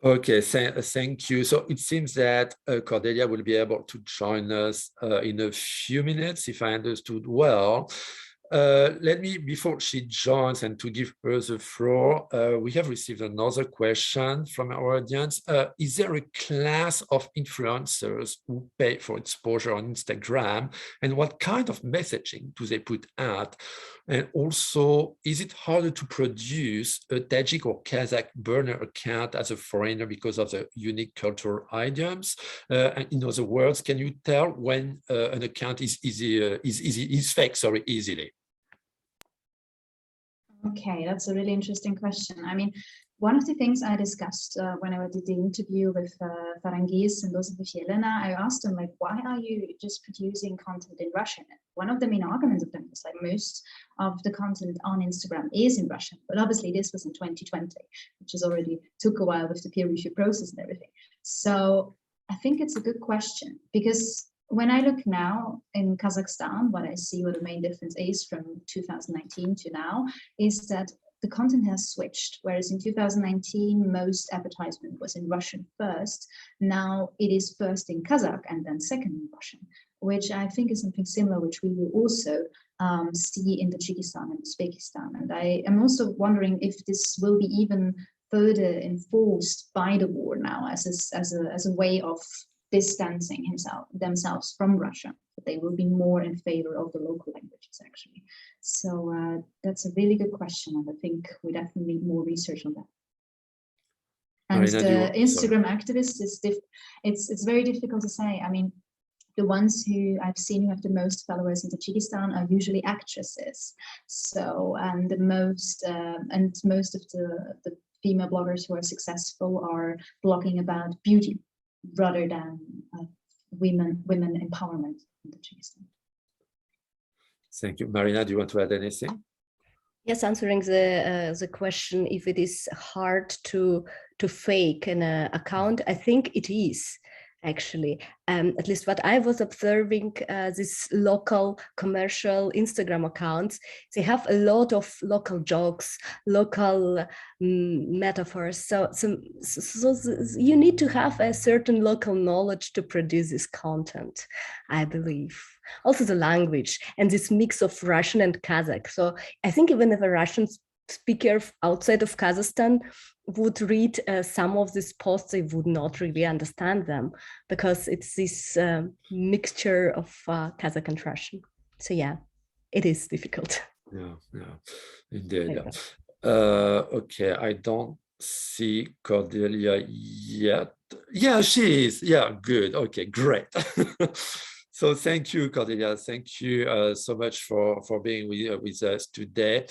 Okay, thank you. So it seems that Cordelia will be able to join us in a few minutes, if I understood well. Let me, before she joins and to give her the floor, we have received another question from our audience. Is there a class of influencers who pay for exposure on Instagram, and what kind of messaging do they put out? And also, is it harder to produce a Tajik or Kazakh burner account as a foreigner because of the unique cultural idioms? And in other words, can you tell when an account is fake, easily? Okay, that's a really interesting question. I mean, one of the things I discussed when I did the interview with Farangis and those of the Fielena, I asked them, like, why are you just producing content in Russian? One of the main arguments of them was like most of the content on Instagram is in Russian, but obviously this was in 2020, which is already took a while with the peer review process and everything. So I think it's a good question, because when I look now in Kazakhstan, what I see what the main difference is from 2019 to now is that the content has switched. Whereas in 2019, most advertisement was in Russian first. Now it is first in Kazakh and then second in Russian, which I think is something similar, which we will also see in Tajikistan and Uzbekistan. And I am also wondering if this will be even further enforced by the war now as a way of distancing themselves from Russia, but they will be more in favor of the local languages, actually. So that's a really good question, and I think we definitely need more research on that. And Marina, the Instagram activists it's very difficult to say. I mean, the ones who I've seen who have the most followers in Tajikistan are usually actresses. So and most of the female bloggers who are successful are blogging about beauty rather than women empowerment in Tajikistan. Thank you. Marina, do you want to add anything? Yes, answering the question if it is hard to fake an account, I think it is. Actually, at least what I was observing, these local commercial Instagram accounts, they have a lot of local jokes, local metaphors. So you need to have a certain local knowledge to produce this content, I believe. Also the language and this mix of Russian and Kazakh. So I think even if a Russian speaker outside of Kazakhstan would read some of these posts, they would not really understand them because it's this mixture of Kazakh and Russian. So yeah, it is difficult. Yeah, indeed. Okay, I don't see Cordelia yet. Yeah, she is. Yeah, good. Okay, great. So thank you, Cordelia. Thank you so much for being with us today.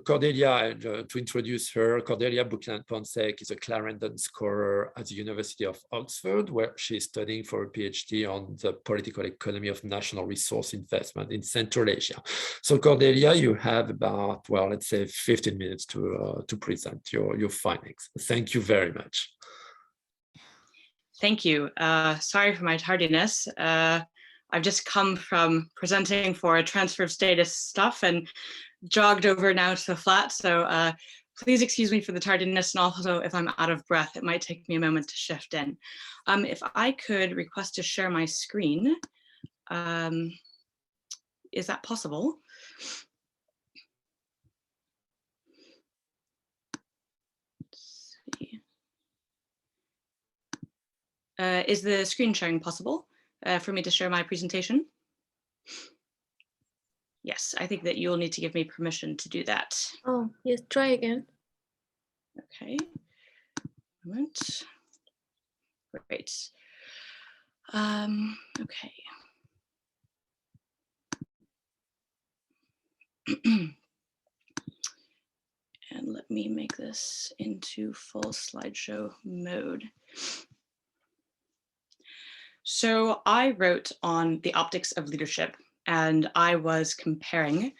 Cordelia, to introduce her, Cordelia Buchanan Ponczek is a Clarendon Scholar at the University of Oxford, where she's studying for a PhD on the political economy of national resource investment in Central Asia. So Cordelia, you have about, well, let's say 15 minutes to present your findings. Thank you very much. Thank you. Sorry for my tardiness. I've just come from presenting for a transfer of status stuff and jogged over now to the flat. So please excuse me for the tardiness, and also if I'm out of breath, it might take me a moment to shift in. If I could request to share my screen, is that possible? Is the screen sharing possible for me to share my presentation? Yes, I think that you'll need to give me permission to do that. Oh, yes, try again. Okay. Moment. Great. Okay. And let me make this into full slideshow mode. So I wrote on the optics of leadership, and I was comparing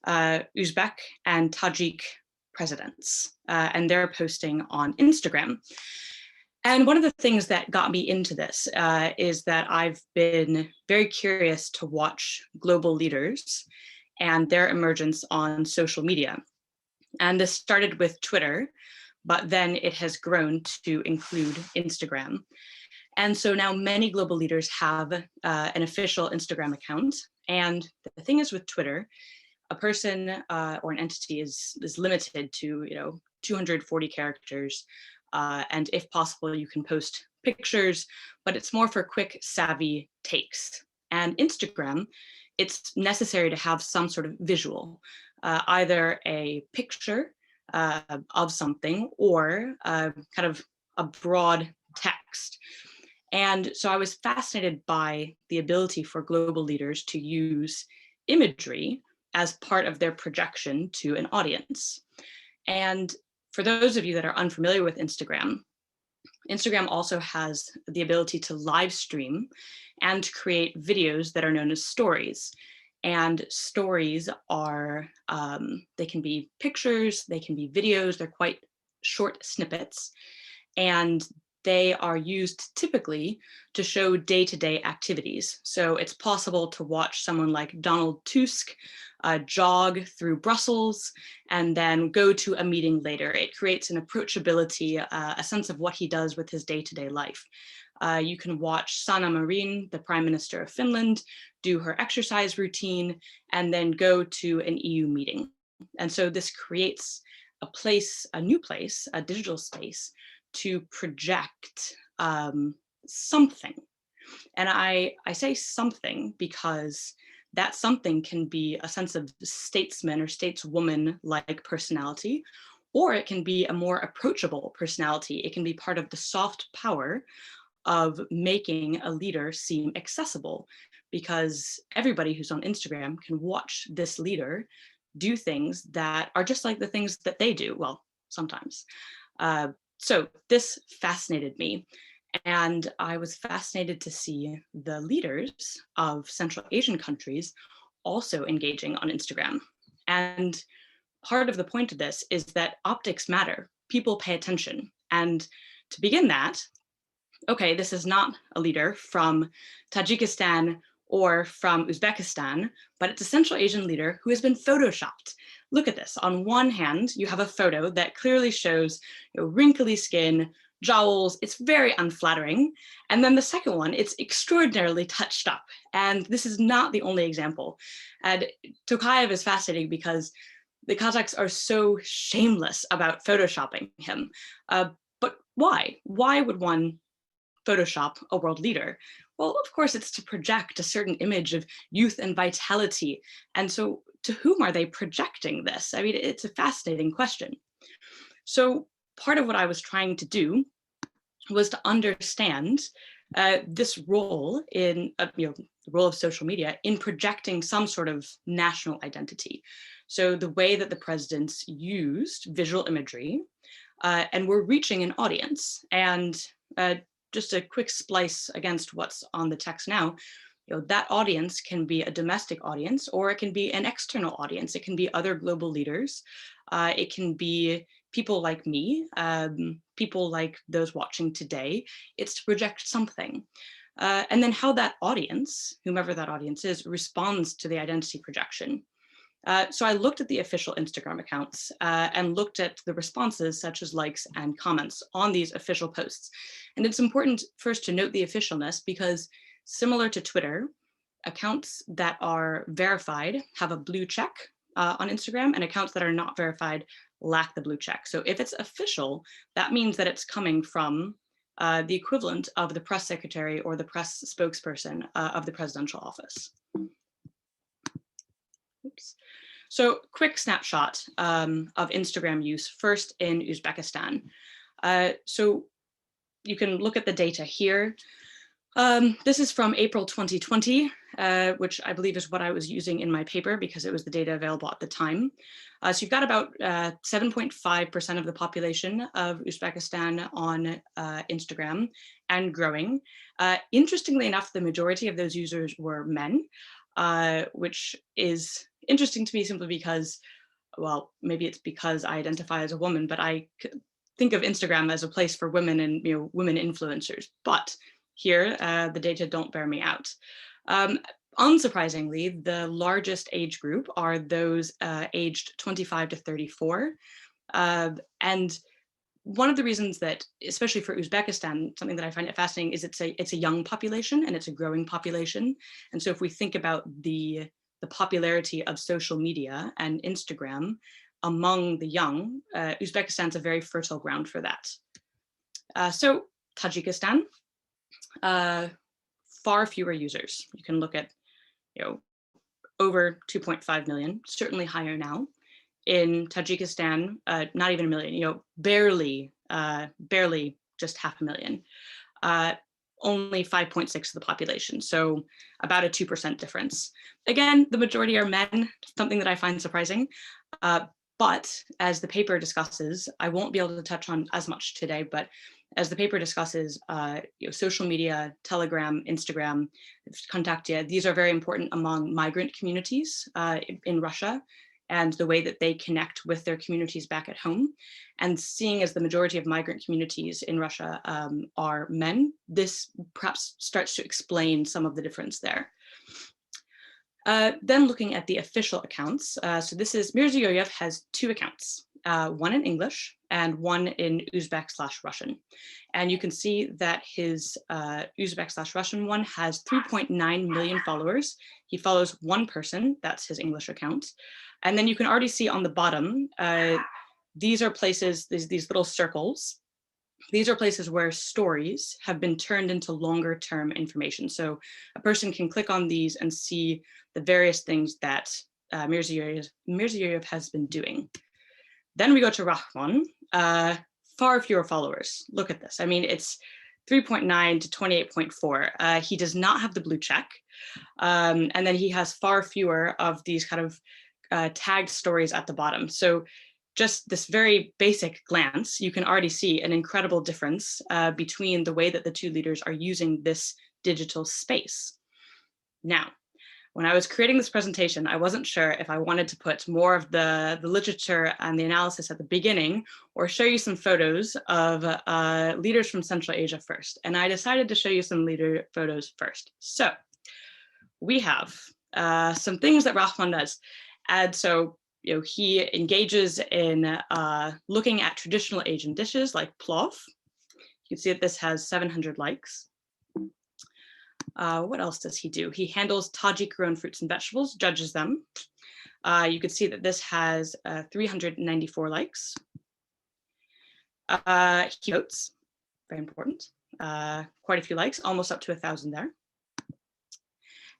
Uzbek and Tajik presidents and their posting on Instagram. And one of the things that got me into this is that I've been very curious to watch global leaders and their emergence on social media. And this started with Twitter, but then it has grown to include Instagram. And so now many global leaders have an official Instagram account. And the thing is with Twitter, a person or an entity is limited to 240 characters. And if possible, you can post pictures, but it's more for quick, savvy takes. And Instagram, it's necessary to have some sort of visual, either a picture of something or kind of a broad text. And so I was fascinated by the ability for global leaders to use imagery as part of their projection to an audience. And for those of you that are unfamiliar with Instagram, Instagram also has the ability to live stream and create videos that are known as stories. And stories are, they can be pictures, they can be videos, they're quite short snippets. And they are used typically to show day-to-day activities. So it's possible to watch someone like Donald Tusk jog through Brussels and then go to a meeting later. It creates an approachability, a sense of what he does with his day-to-day life. You can watch Sanna Marin, the Prime Minister of Finland, do her exercise routine and then go to an EU meeting. And so this creates a place, a new place, a digital space to project something. And I say something because that something can be a sense of statesman or stateswoman-like personality, or it can be a more approachable personality. It can be part of the soft power of making a leader seem accessible, because everybody who's on Instagram can watch this leader do things that are just like the things that they do, well, sometimes. So this fascinated me, and I was fascinated to see the leaders of Central Asian countries also engaging on Instagram. And part of the point of this is that optics matter. People pay attention. And to begin that, okay, this is not a leader from Tajikistan or from Uzbekistan, but it's a Central Asian leader who has been photoshopped. Look at this. On one hand, you have a photo that clearly shows wrinkly skin, jowls. It's very unflattering. And then the second one, it's extraordinarily touched up. And this is not the only example. And Tokayev is fascinating because the Kazakhs are so shameless about photoshopping him. But why? Why would one Photoshop a world leader? Well, of course, it's to project a certain image of youth and vitality. And so to whom are they projecting this? I mean, it's a fascinating question. So part of what I was trying to do was to understand this role in, the role of social media in projecting some sort of national identity. So the way that the presidents used visual imagery and were reaching an audience. And just a quick splice against what's on the text now, that audience can be a domestic audience, or it can be an external audience. It can be other global leaders. It can be people like me, people like those watching today. It's to project something. And then how that audience, whomever that audience is, responds to the identity projection. So I looked at the official Instagram accounts and looked at the responses, such as likes and comments on these official posts. And it's important first to note the officialness, because similar to Twitter, accounts that are verified have a blue check on Instagram, and accounts that are not verified lack the blue check. So if it's official, that means that it's coming from the equivalent of the press secretary or the press spokesperson of the presidential office. Oops. So quick snapshot of Instagram use, first in Uzbekistan. So you can look at the data here. This is from April 2020, which I believe is what I was using in my paper because it was the data available at the time. So you've got about 7.5% of the population of Uzbekistan on Instagram and growing. Interestingly enough, the majority of those users were men, which is interesting to me simply because, well, maybe it's because I identify as a woman, but I think of Instagram as a place for women and women influencers. But here, the data don't bear me out. Unsurprisingly, the largest age group are those aged 25 to 34. And one of the reasons that, especially for Uzbekistan, something that I find fascinating is it's a young population and it's a growing population. And so if we think about the popularity of social media and Instagram among the young, Uzbekistan's a very fertile ground for that. So Tajikistan, far fewer users. You can look at, over 2.5 million, certainly higher now. In Tajikistan, not even a million, barely just 500,000. Only 5.6 of the population, so about a 2% difference. Again, the majority are men, something that I find surprising. But as the paper discusses, I won't be able to touch on as much today, but as the paper discusses, social media, Telegram, Instagram, Kontakte, these are very important among migrant communities in Russia and the way that they connect with their communities back at home. And seeing as the majority of migrant communities in Russia are men, this perhaps starts to explain some of the difference there. Then looking at the official accounts, so this is Mirziyoyev has two accounts, one in English and one in Uzbek/Russian. And you can see that his Uzbek/Russian one has 3.9 million followers. He follows one person, that's his English account. And then you can already see on the bottom, these are places, these little circles. These are places where stories have been turned into longer term information. So a person can click on these and see the various things that Mirziyoyev has been doing. Then we go to Rahman, far fewer followers. Look at this. I mean, it's 3.9 to 28.4. He does not have the blue check. And then he has far fewer of these kind of tagged stories at the bottom. So just this very basic glance, you can already see an incredible difference between the way that the two leaders are using this digital space. Now, when I was creating this presentation, I wasn't sure if I wanted to put more of the literature and the analysis at the beginning or show you some photos of leaders from Central Asia first. And I decided to show you some leader photos first. So we have some things that Rahman does. And so he engages in looking at traditional Asian dishes like plov. You can see that this has 700 likes. What else does he do? He handles Tajik grown fruits and vegetables, judges them. You can see that this has 394 likes. He votes, very important. Quite a few likes, almost up to 1,000 there.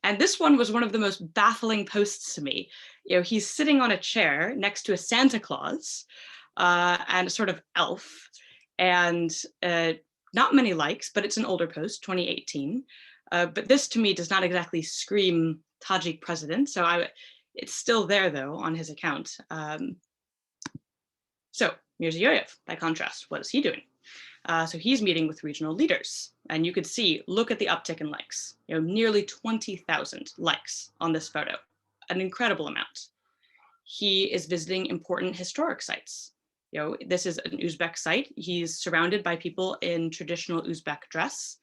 And this one was one of the most baffling posts to me. He's sitting on a chair next to a Santa Claus and a sort of elf, and not many likes, but it's an older post, 2018. But this to me does not exactly scream Tajik president. So it's still there though on his account. So Mirziyoyev, by contrast, what is he doing? So he's meeting with regional leaders, and you could see, look at the uptick in likes, nearly 20,000 likes on this photo, an incredible amount. He is visiting important historic sites. This is an Uzbek site. He's surrounded by people in traditional Uzbek dress.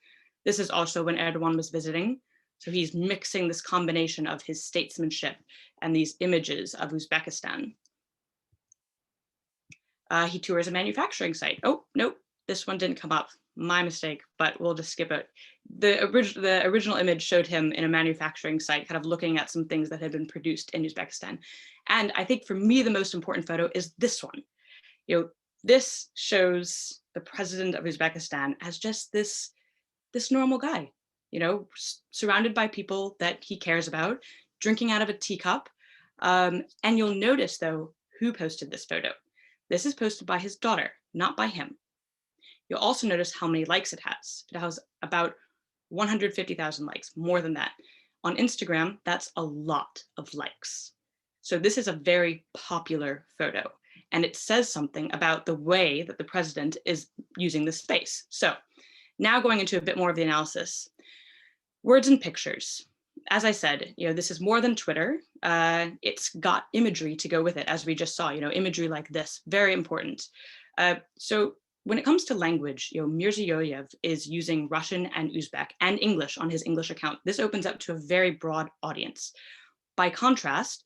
This is also when Erdogan was visiting. So he's mixing this combination of his statesmanship and these images of Uzbekistan. He tours a manufacturing site. Oh, nope. This one didn't come up, my mistake, but we'll just skip it. The original image showed him in a manufacturing site, kind of looking at some things that had been produced in Uzbekistan. And I think for me, the most important photo is this one. This shows the president of Uzbekistan as just this normal guy, surrounded by people that he cares about, drinking out of a teacup. And you'll notice, though, who posted this photo. This is posted by his daughter, not by him. You'll also notice how many likes it has. It has about 150,000 likes, more than that. On Instagram, that's a lot of likes. So this is a very popular photo, and it says something about the way that the president is using the space. So now going into a bit more of the analysis. Words and pictures. As I said, this is more than Twitter. It's got imagery to go with it, as we just saw, imagery like this, very important. So when it comes to language, Mirziyoyev is using Russian and Uzbek and English on his English account. This opens up to a very broad audience. By contrast,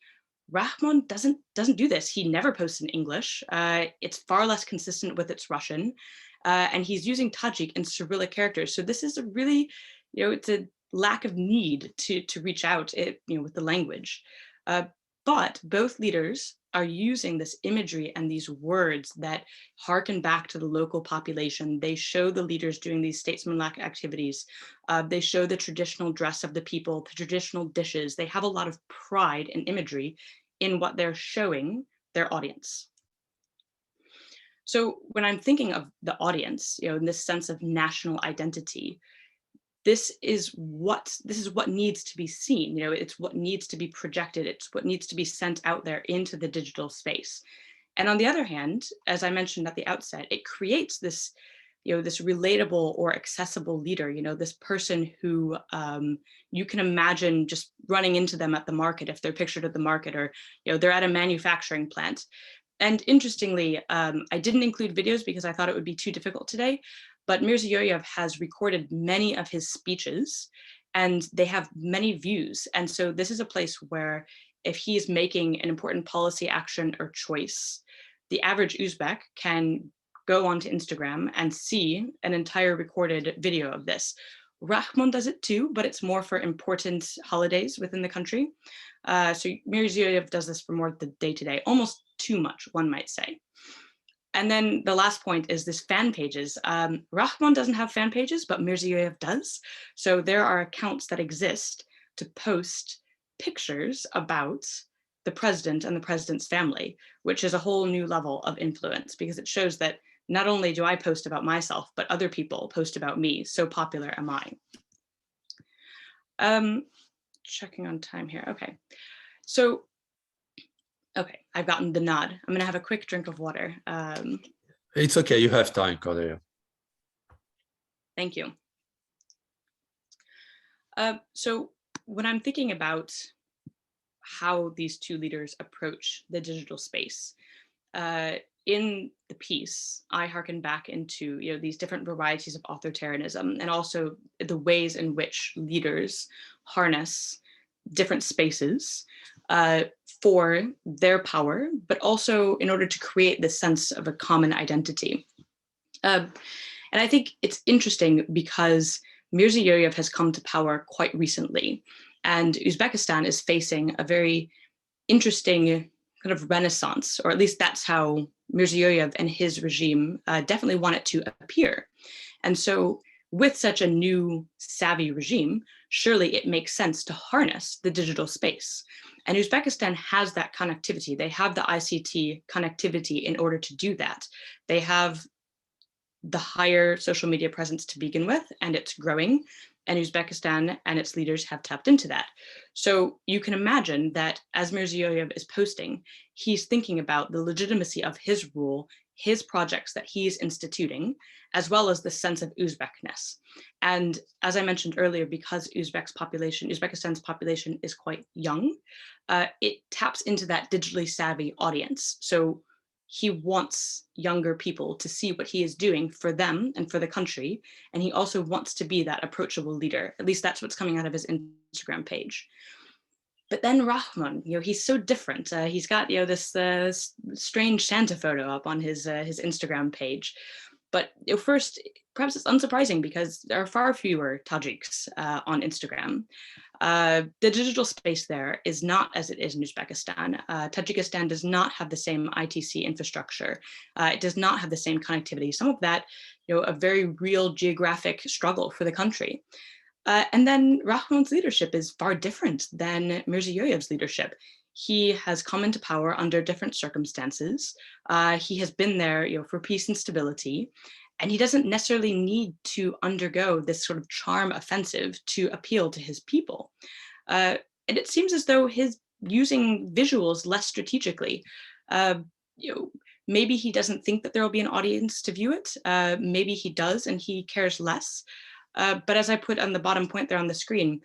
Rahmon doesn't do this. He never posts in English. It's far less consistent with its Russian, and he's using Tajik and Cyrillic characters. So this is a really, it's a lack of need to reach out, with the language. But both leaders are using this imagery and these words that harken back to the local population. They show the leaders doing these statesmanlike activities. They show the traditional dress of the people, the traditional dishes. They have a lot of pride and imagery in what they're showing their audience. So when I'm thinking of the audience, in this sense of national identity, this is what needs to be seen. It's what needs to be projected. It's what needs to be sent out there into the digital space. And on the other hand, as I mentioned at the outset, it creates this, this relatable or accessible leader, this person who you can imagine just running into them at the market if they're pictured at the market, or they're at a manufacturing plant. And interestingly, I didn't include videos because I thought it would be too difficult today. But Mirziyoyev has recorded many of his speeches, and they have many views. And so this is a place where if he's making an important policy action or choice, the average Uzbek can go onto Instagram and see an entire recorded video of this. Rahmon does it too, but it's more for important holidays within the country. So Mirziyoyev does this for more the day-to-day, almost too much, one might say. And then the last point is this fan pages. Rahmon doesn't have fan pages, but Mirziyoyev does. So there are accounts that exist to post pictures about the president and the president's family, which is a whole new level of influence, because it shows that not only do I post about myself, but other people post about me. So popular am I. Checking on time here. Okay. So okay, I've gotten the nod. I'm going to have a quick drink of water. It's okay. You have time, Cordelia. Thank you. So when I'm thinking about how these two leaders approach the digital space, in the piece, I harken back into these different varieties of authoritarianism, and also the ways in which leaders harness different spaces for their power, but also in order to create this sense of a common identity. And I think it's interesting because Mirziyoyev has come to power quite recently, and Uzbekistan is facing a very interesting kind of renaissance, or at least that's how Mirziyoyev and his regime definitely want it to appear. And so with such a new savvy regime, surely it makes sense to harness the digital space. And Uzbekistan has that connectivity. They have the ICT connectivity in order to do that. They have the higher social media presence to begin with, and it's growing. And Uzbekistan and its leaders have tapped into that. So you can imagine that as Mirziyoyev is posting, he's thinking about the legitimacy of his rule, his projects that he's instituting, as well as the sense of Uzbekness. And as I mentioned earlier, because Uzbekistan's population is quite young, it taps into that digitally savvy audience. So he wants younger people to see what he is doing for them and for the country. And he also wants to be that approachable leader. At least that's what's coming out of his Instagram page. But then Rahmon, he's so different. He's got this strange Santa photo up on his Instagram page. But first, perhaps it's unsurprising because there are far fewer Tajiks on Instagram. The digital space there is not as it is in Uzbekistan. Tajikistan does not have the same ITC infrastructure. It does not have the same connectivity. Some of that, a very real geographic struggle for the country. And then Rahmon's leadership is far different than Mirziyoyev's leadership. He has come into power under different circumstances. He has been there, for peace and stability. And he doesn't necessarily need to undergo this sort of charm offensive to appeal to his people. And it seems as though he's using visuals less strategically. Maybe he doesn't think that there will be an audience to view it. Maybe he does, and he cares less. But as I put on the bottom point there on the screen,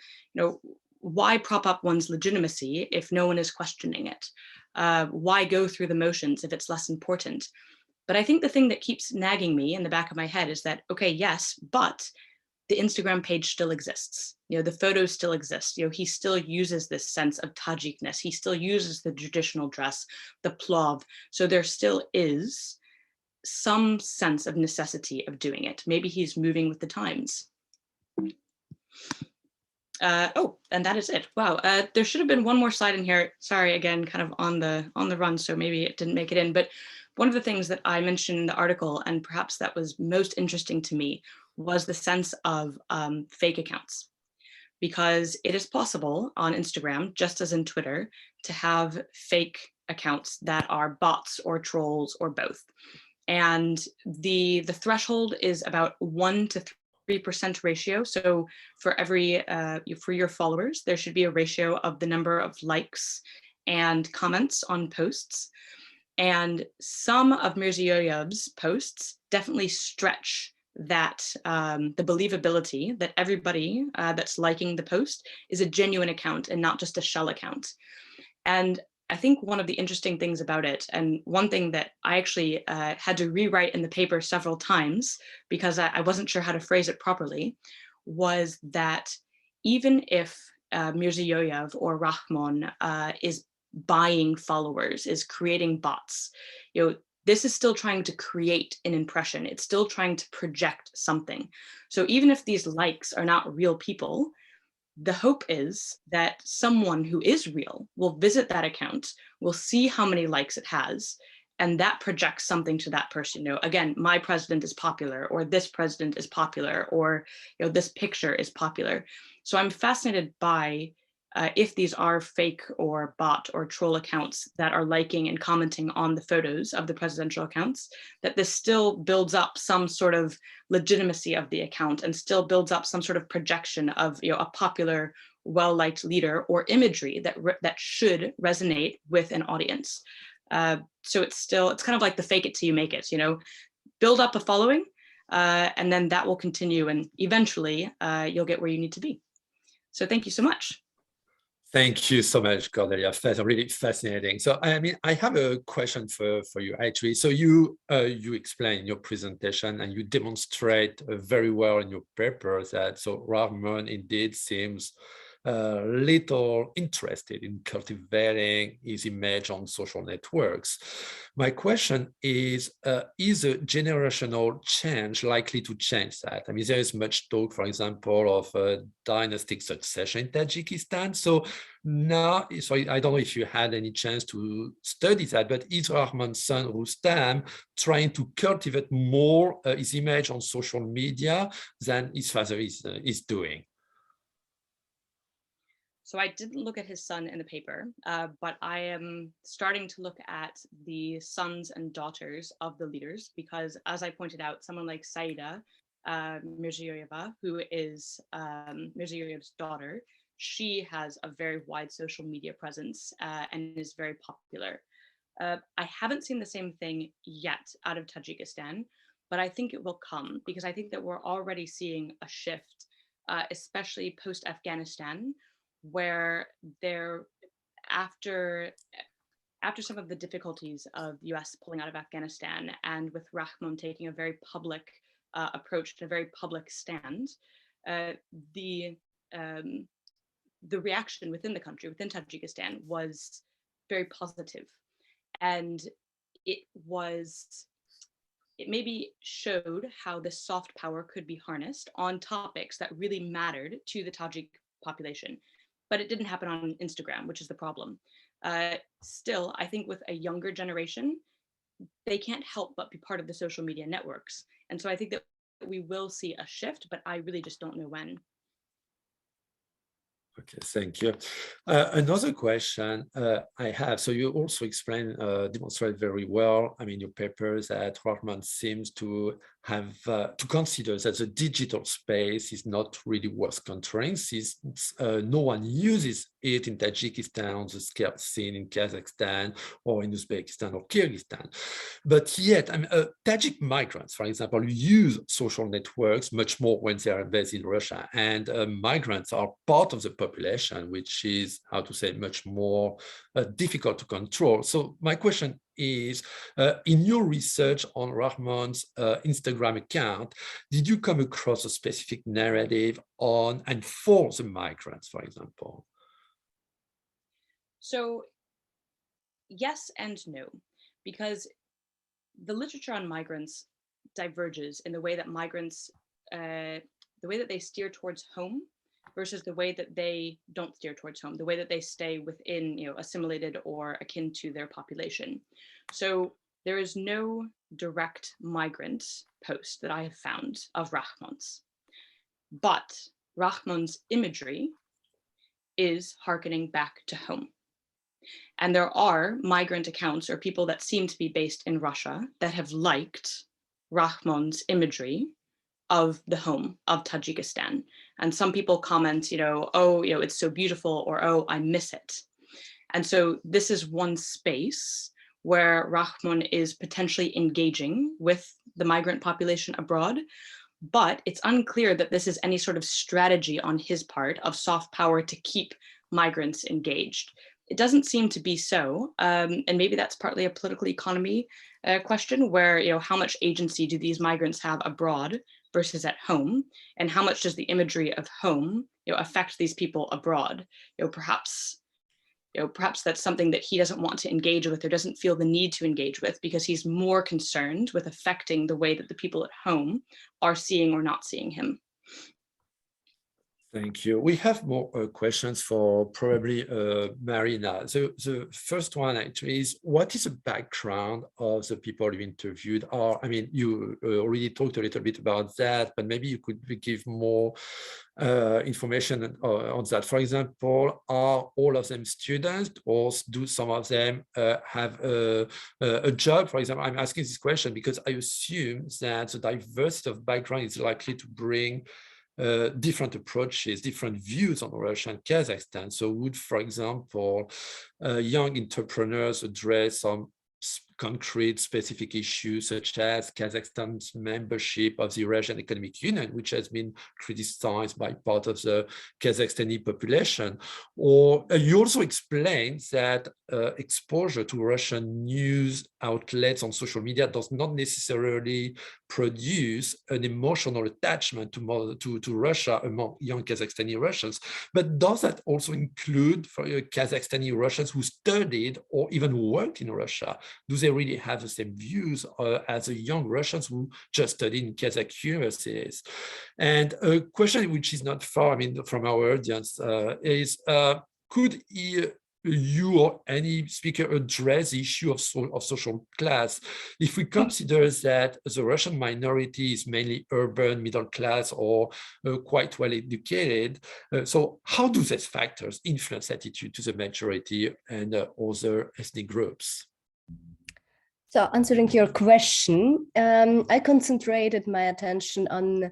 why prop up one's legitimacy if no one is questioning it? Why go through the motions if it's less important? But I think the thing that keeps nagging me in the back of my head is that, okay, yes, but the Instagram page still exists. The photos still exist. He still uses this sense of Tajikness. He still uses the traditional dress, the plov. So there still is some sense of necessity of doing it. Maybe he's moving with the times. And that is it. Wow, there should have been one more slide in here. Sorry, again, kind of on the run, so maybe it didn't make it in. But one of the things that I mentioned in the article, and perhaps that was most interesting to me, was the sense of fake accounts. Because it is possible on Instagram, just as in Twitter, to have fake accounts that are bots or trolls or both. And the threshold is about 1 to 3% ratio. So for for your followers, there should be a ratio of the number of likes and comments on posts. And some of Mirziyoyev's posts definitely stretch that the believability that everybody that's liking the post is a genuine account and not just a shell account. And I think one of the interesting things about it, and one thing that I actually had to rewrite in the paper several times because I wasn't sure how to phrase it properly, was that even if Mirziyoyev or Rahmon is buying followers, is creating bots, this is still trying to create an impression. It's still trying to project something. So even if these likes are not real people, the hope is that someone who is real will visit that account, will see how many likes it has, and that projects something to that person. Again, my president is popular, or this president is popular, or this picture is popular. So I'm fascinated by if these are fake or bot or troll accounts that are liking and commenting on the photos of the presidential accounts, that this still builds up some sort of legitimacy of the account and still builds up some sort of projection of a popular, well-liked leader or imagery that should resonate with an audience. So it's kind of like the fake it till you make it, build up a following and then that will continue and eventually you'll get where you need to be. So thank you so much. Thank you so much, Cordelia. Really fascinating. So, I have a question for you, actually. So you explain in your presentation and you demonstrate very well in your paper that Rahmon indeed seems little interested in cultivating his image on social networks. My question is a generational change likely to change that? There is much talk, for example, of a dynastic succession in Tajikistan. So now, I don't know if you had any chance to study that, but is Rahmon's son Rustam trying to cultivate more his image on social media than his father is doing? So I didn't look at his son in the paper, but I am starting to look at the sons and daughters of the leaders, because as I pointed out, someone like Saida Mirziyoyeva, who is Mirziyoyev's daughter, she has a very wide social media presence and is very popular. I haven't seen the same thing yet out of Tajikistan, but I think it will come, because I think that we're already seeing a shift, especially post-Afghanistan, where after some of the difficulties of the US pulling out of Afghanistan, and with Rahmon taking a very public approach to a very public stand, the reaction within the country, within Tajikistan, was very positive. And it maybe showed how the soft power could be harnessed on topics that really mattered to the Tajik population. but it didn't happen on Instagram, which is the problem. Still, I think with a younger generation, they can't help but be part of the social media networks. And so I think that we will see a shift, but I really just don't know when. Okay, thank you. Another question I have, so you also demonstrate very well, I mean, your papers that Rahman seems to have to consider that the digital space is not really worth controlling, since no one uses it in Tajikistan, on the scale seen in Kazakhstan or in Uzbekistan or Kyrgyzstan. But yet, Tajik migrants, for example, use social networks much more when they are based in Russia, and migrants are part of the population, which is, how to say, much more difficult to control. So my question is, in your research on Rahman's Instagram account, did you come across a specific narrative on and for the migrants, for example? So yes and no, because the literature on migrants diverges in the way that migrants, the way that they steer towards home versus the way that they don't steer towards home, the way that they stay within, assimilated or akin to their population. So there is no direct migrant post that I have found of Rahman's, but Rahman's imagery is hearkening back to home. And there are migrant accounts or people that seem to be based in Russia that have liked Rahman's imagery of the home of Tajikistan. And some people comment, oh, it's so beautiful, or, oh, I miss it. And so this is one space where Rahman is potentially engaging with the migrant population abroad, but it's unclear that this is any sort of strategy on his part of soft power to keep migrants engaged. It doesn't seem to be so, and maybe that's partly a political economy question, where how much agency do these migrants have abroad versus at home, and how much does the imagery of home affect these people abroad? Perhaps that's something that he doesn't want to engage with or doesn't feel the need to engage with, because he's more concerned with affecting the way that the people at home are seeing or not seeing him. Thank you. We have more questions for probably Marina. So the first one actually is, what is the background of the people you interviewed? Or, you already talked a little bit about that, but maybe you could give more information on that. For example, are all of them students, or do some of them have a job? For example, I'm asking this question because I assume that the diversity of background is likely to bring different approaches, different views on Russia and Kazakhstan. So would, for example, young entrepreneurs address some concrete specific issues such as Kazakhstan's membership of the Eurasian Economic Union, which has been criticized by part of the Kazakhstani population? Or you also explained that exposure to Russian news outlets on social media does not necessarily produce an emotional attachment to Russia among young Kazakhstani Russians. But does that also include for Kazakhstani Russians who studied or even worked in Russia? Do they really have the same views as the young Russians who just studied in Kazakh universities? And a question which is not far, from our audience is, could you or any speaker address the issue of social class if we consider that the Russian minority is mainly urban, middle class, or quite well educated? So how do these factors influence attitude to the majority and other ethnic groups? So answering your question, I concentrated my attention on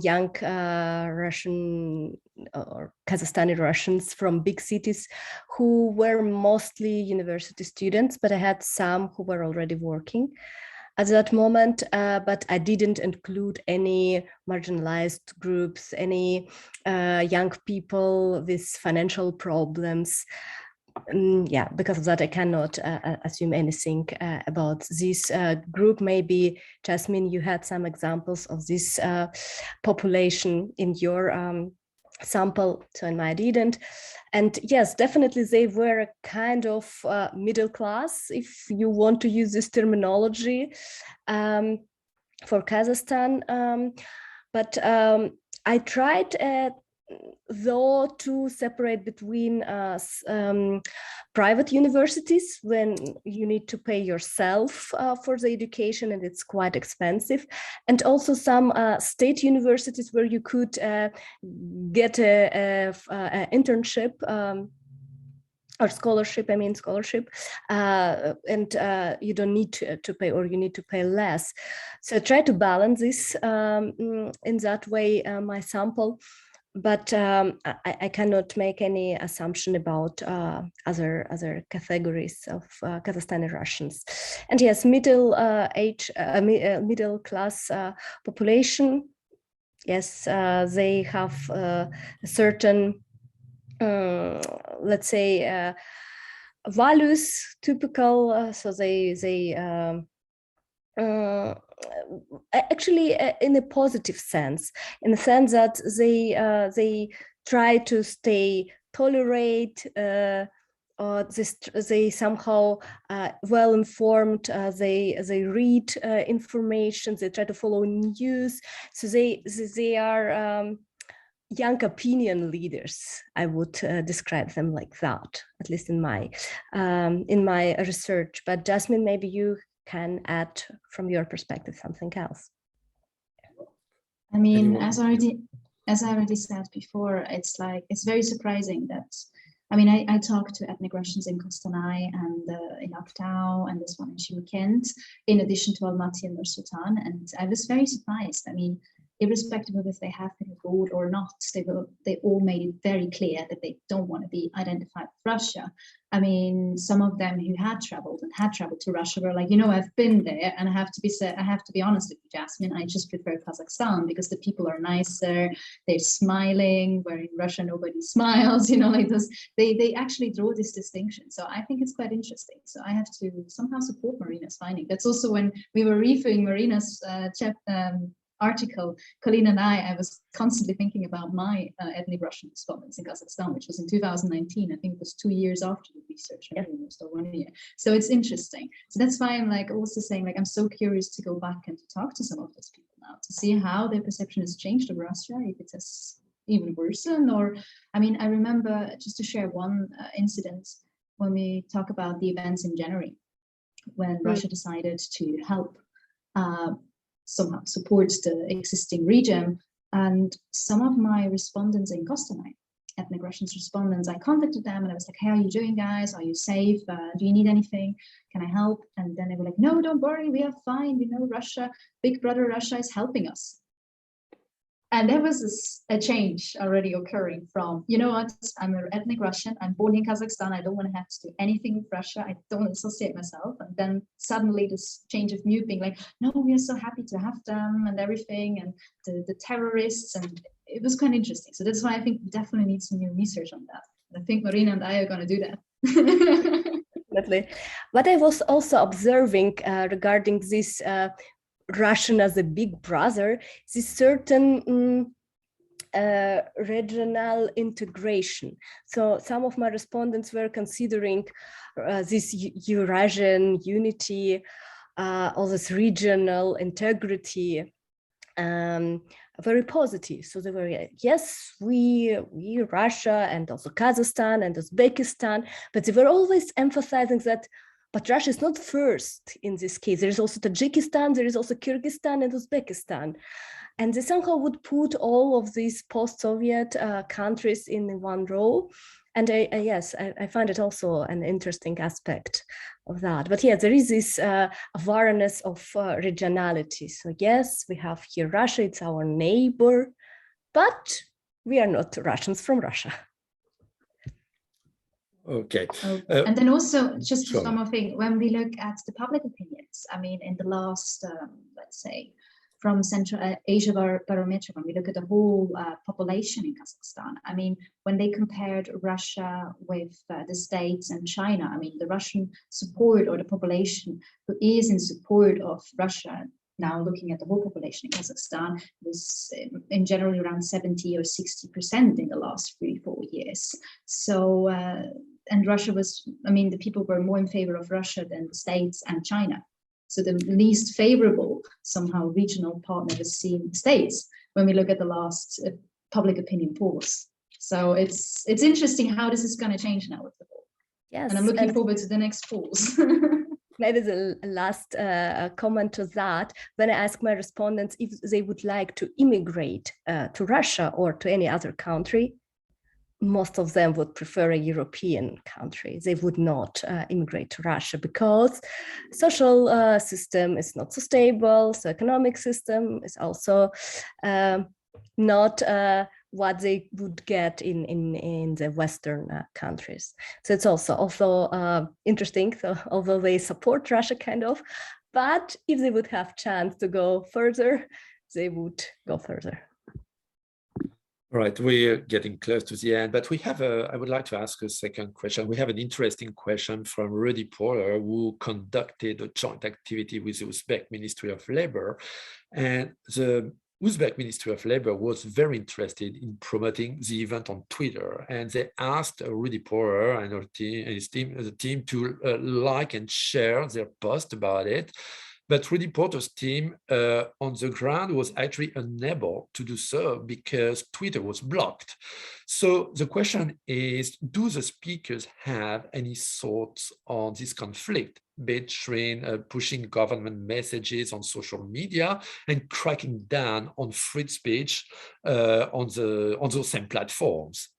young Russian or Kazakhstani Russians from big cities who were mostly university students, but I had some who were already working at that moment, but I didn't include any marginalized groups, any young people with financial problems. Because of that, I cannot assume anything about this group. Maybe, Jasmin, you had some examples of this population in your sample, so in mine I didn't. And yes, definitely they were a kind of middle class, if you want to use this terminology, for Kazakhstan. But I tried though to separate between private universities when you need to pay yourself for the education and it's quite expensive, and also some state universities where you could get a internship or scholarship, and you don't need to pay, or you need to pay less. So I try to balance this in that way, my sample, but I cannot make any assumption about other categories of Kazakhstani Russians. And yes, middle class population, yes, they have a certain let's say values typical, so they actually in a positive sense, in the sense that they try to stay tolerate, or they somehow well informed, they read information, they try to follow news, so they are young opinion leaders. I would describe them like that, at least in my research. But Jasmin, maybe you can add from your perspective something else. I mean, as I already said before, it's very surprising that, I mean, I talked to ethnic Russians in Kostanay and in Aktau and this one in Shymkent, in addition to Almaty and Nur-Sultan, and I was very surprised. I mean, irrespective of if they have been abroad or not, they all made it very clear that they don't want to be identified with Russia. I mean, some of them who had traveled to Russia were like, you know, I've been there, and I have to be honest with you, Jasmin, I just prefer Kazakhstan because the people are nicer, they're smiling, where in Russia nobody smiles, you know, like this. They actually draw this distinction. So I think it's quite interesting. So I have to somehow support Marina's finding. That's also when we were reviewing Marina's article, Colleen and I was constantly thinking about my ethnic Russian respondents in Kazakhstan, which was in 2019. I think it was 2 years after the research, almost, or 1 year. So it's interesting. So that's why I'm like also saying, like, I'm so curious to go back and to talk to some of those people now to see how their perception has changed of Russia, if it has even worsened. Or, I mean, I remember, just to share one incident, when we talk about the events in January, when Russia decided to help somehow support the existing regime. And some of my respondents in Kostanay, ethnic Russians respondents, I contacted them and I was like, how are you doing, guys? Are you safe? Do you need anything? Can I help? And then they were like, no, don't worry, we are fine. We know Russia, big brother Russia is helping us. And there was a change already occurring from, you know what, I'm an ethnic Russian, I'm born in Kazakhstan, I don't want to have to do anything with Russia, I don't associate myself. And then suddenly this change of mood being like, no, we are so happy to have them and everything, and the terrorists, and it was quite interesting. So that's why I think we definitely need some new research on that. And I think Marina and I are going to do that. Definitely. What I was also observing regarding this Russian as a big brother, this certain regional integration. So some of my respondents were considering this Eurasian unity, or this regional integrity, very positive. So they were, yes, we Russia and also Kazakhstan and Uzbekistan, but they were always emphasizing that, but Russia is not first in this case. There is also Tajikistan, there is also Kyrgyzstan and Uzbekistan. And they somehow would put all of these post-Soviet countries in one row. And I find it also an interesting aspect of that. But yeah, there is this awareness of regionality. So yes, we have here Russia, it's our neighbor, but we are not Russians from Russia. Okay. And then also, just one more thing, when we look at the public opinions, I mean, in the last, let's say, from Central Asia Barometer, when we look at the whole population in Kazakhstan, I mean, when they compared Russia with the States and China, I mean, the Russian support, or the population who is in support of Russia, now looking at the whole population in Kazakhstan, was in general around 70 or 60% in the last 3-4 years. So, and Russia was, I mean, the people were more in favor of Russia than the States and China. So the least favorable, somehow, regional partner was seen the States. When we look at the last public opinion polls. So it's interesting how this is going to change now with the poll. Yes, and I'm looking forward to the next polls. Maybe the last comment to that, when I ask my respondents if they would like to immigrate to Russia or to any other country, most of them would prefer a European country. They would not immigrate to Russia because social system is not so stable, so economic system is also not what they would get in the Western countries. So it's also interesting, so although they support Russia kind of, but if they would have chance to go further, they would go further. All right, we're getting close to the end, but we have I would like to ask a second question. We have an interesting question from Rudy Porter, who conducted a joint activity with the Uzbek Ministry of Labor. And the Uzbek Ministry of Labor was very interested in promoting the event on Twitter. And they asked Rudy Porter and his team to like and share their post about it. But Rudy Porter's team on the ground was actually unable to do so because Twitter was blocked. So the question is, do the speakers have any thoughts on this conflict between pushing government messages on social media and cracking down on free speech on those same platforms?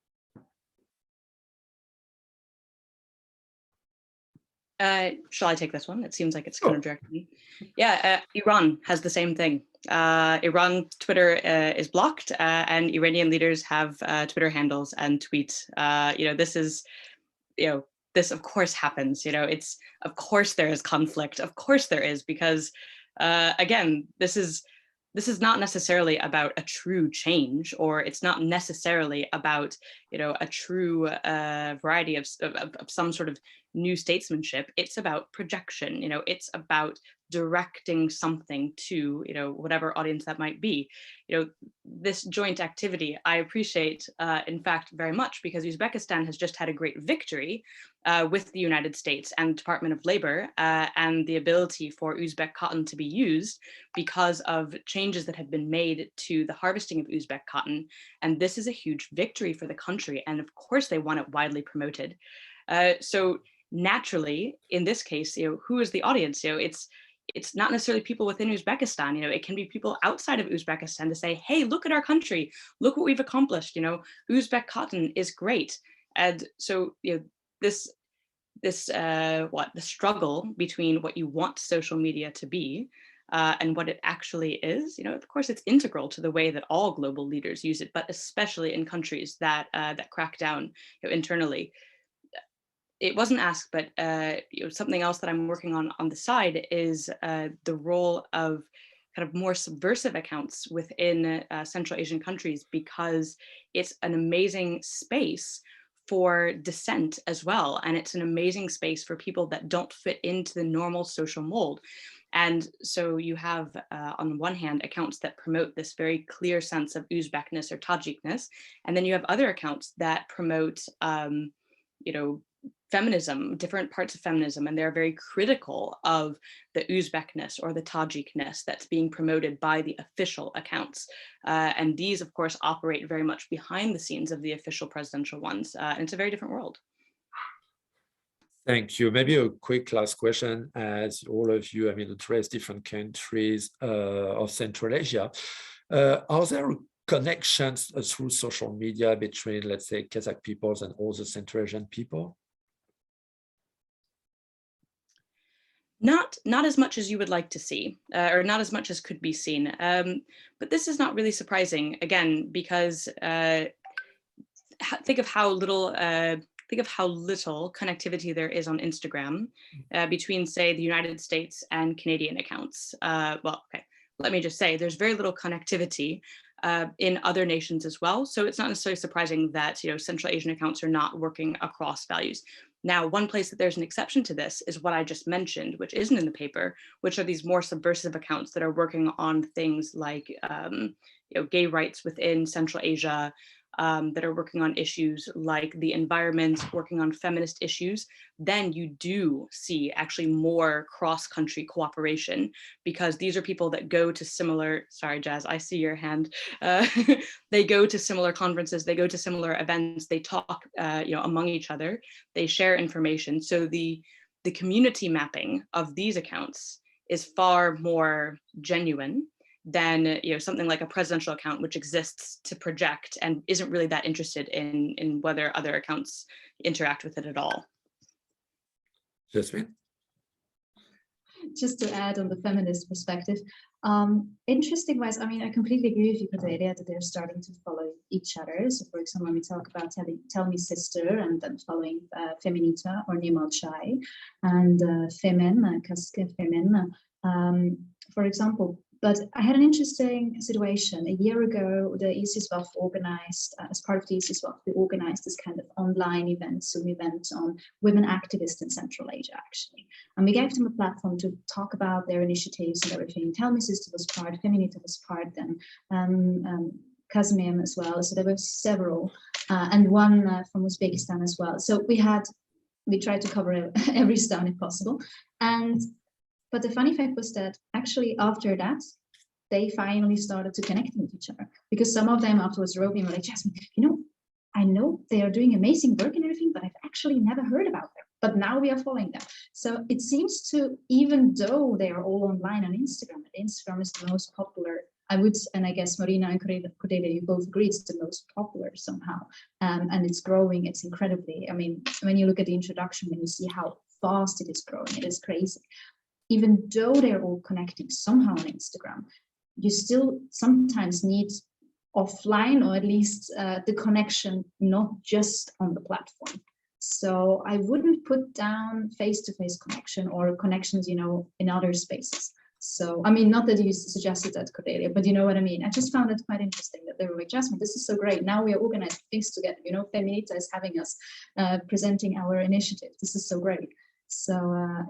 Shall I take this one? It seems like it's kind of directed me. Yeah, Iran has the same thing. Iran Twitter is blocked, and Iranian leaders have Twitter handles and tweets. This is, this of course happens. It's of course there is conflict. Of course there is, because again, this is not necessarily about a true change, or it's not necessarily about a true variety of some sort of new statesmanship. It's about projection. It's about directing something to whatever audience that might be. This joint activity I appreciate in fact very much, because Uzbekistan has just had a great victory with the United States and Department of Labor and the ability for Uzbek cotton to be used because of changes that have been made to the harvesting of Uzbek cotton. And this is a huge victory for the country, and of course they want it widely promoted. So naturally, in this case, who is the audience? It's not necessarily people within Uzbekistan. It can be people outside of Uzbekistan to say, hey, look at our country, look what we've accomplished. Uzbek cotton is great. And so the struggle between what you want social media to be and what it actually is, of course, it's integral to the way that all global leaders use it, but especially in countries that crack down internally. It wasn't asked, but something else that I'm working on the side is the role of kind of more subversive accounts within Central Asian countries, because it's an amazing space for dissent as well. And it's an amazing space for people that don't fit into the normal social mold. And so you have, on the one hand, accounts that promote this very clear sense of Uzbekness or Tajikness. And then you have other accounts that promote, feminism, different parts of feminism, and they're very critical of the Uzbekness or the Tajikness that's being promoted by the official accounts. And these, of course, operate very much behind the scenes of the official presidential ones. And it's a very different world. Thank you. Maybe a quick last question, as all of you, address different countries of Central Asia. Are there connections through social media between, let's say, Kazakh peoples and all the Central Asian people? Not as much as you would like to see, or not as much as could be seen. But this is not really surprising, again, because think of how little connectivity there is on Instagram between, say, the United States and Canadian accounts. Let me just say, there's very little connectivity in other nations as well. So it's not necessarily surprising that Central Asian accounts are not working across values. Now, one place that there's an exception to this is what I just mentioned, which isn't in the paper, which are these more subversive accounts that are working on things like gay rights within Central Asia, that are working on issues like the environment, working on feminist issues, then you do see actually more cross-country cooperation, because these are people that go to similar, sorry, Jazz, I see your hand. They go to similar conferences, they go to similar events, they talk among each other, they share information. So the community mapping of these accounts is far more genuine than something like a presidential account, which exists to project and isn't really that interested in whether other accounts interact with it at all. Jasmin? Just to add on the feminist perspective, interesting wise, I mean, I completely agree with you, Cordelia, that they're starting to follow each other. So for example, when we talk about Tell Me Sister and then following Feminita or Nimal Chai and Femen, Kaske Femen, for example. But I had an interesting situation. A year ago, the ESISWAF organized, as part of the ESISWAF, they organized this kind of online event, Zoom event on women activists in Central Asia, actually. And we gave them a platform to talk about their initiatives and everything. Tell Me Sister was part, Feminita was part, then Kazmim as well. So there were several, and one from Uzbekistan as well. So we tried to cover every stone if possible. But the funny fact was that actually after that, they finally started to connect with each other, because some of them afterwards wrote me like, Jasmin, I know they are doing amazing work and everything, but I've actually never heard about them. But now we are following them. So it seems to, even though they are all online on Instagram, and Instagram is the most popular, and I guess Marina and Cordelia, you both agree it's the most popular somehow. And it's growing, it's incredibly, I mean, when you look at the introduction, when you see how fast it is growing, it is crazy. Even though they're all connecting somehow on Instagram, you still sometimes need offline, or at least the connection, not just on the platform. So I wouldn't put down face-to-face connection or connections, in other spaces. So, I mean, not that you suggested that, Cordelia, but you know what I mean? I just found it quite interesting that they were like, Jasmin, this is so great. Now we are organizing things together. Feminita is having us presenting our initiative. This is so great. So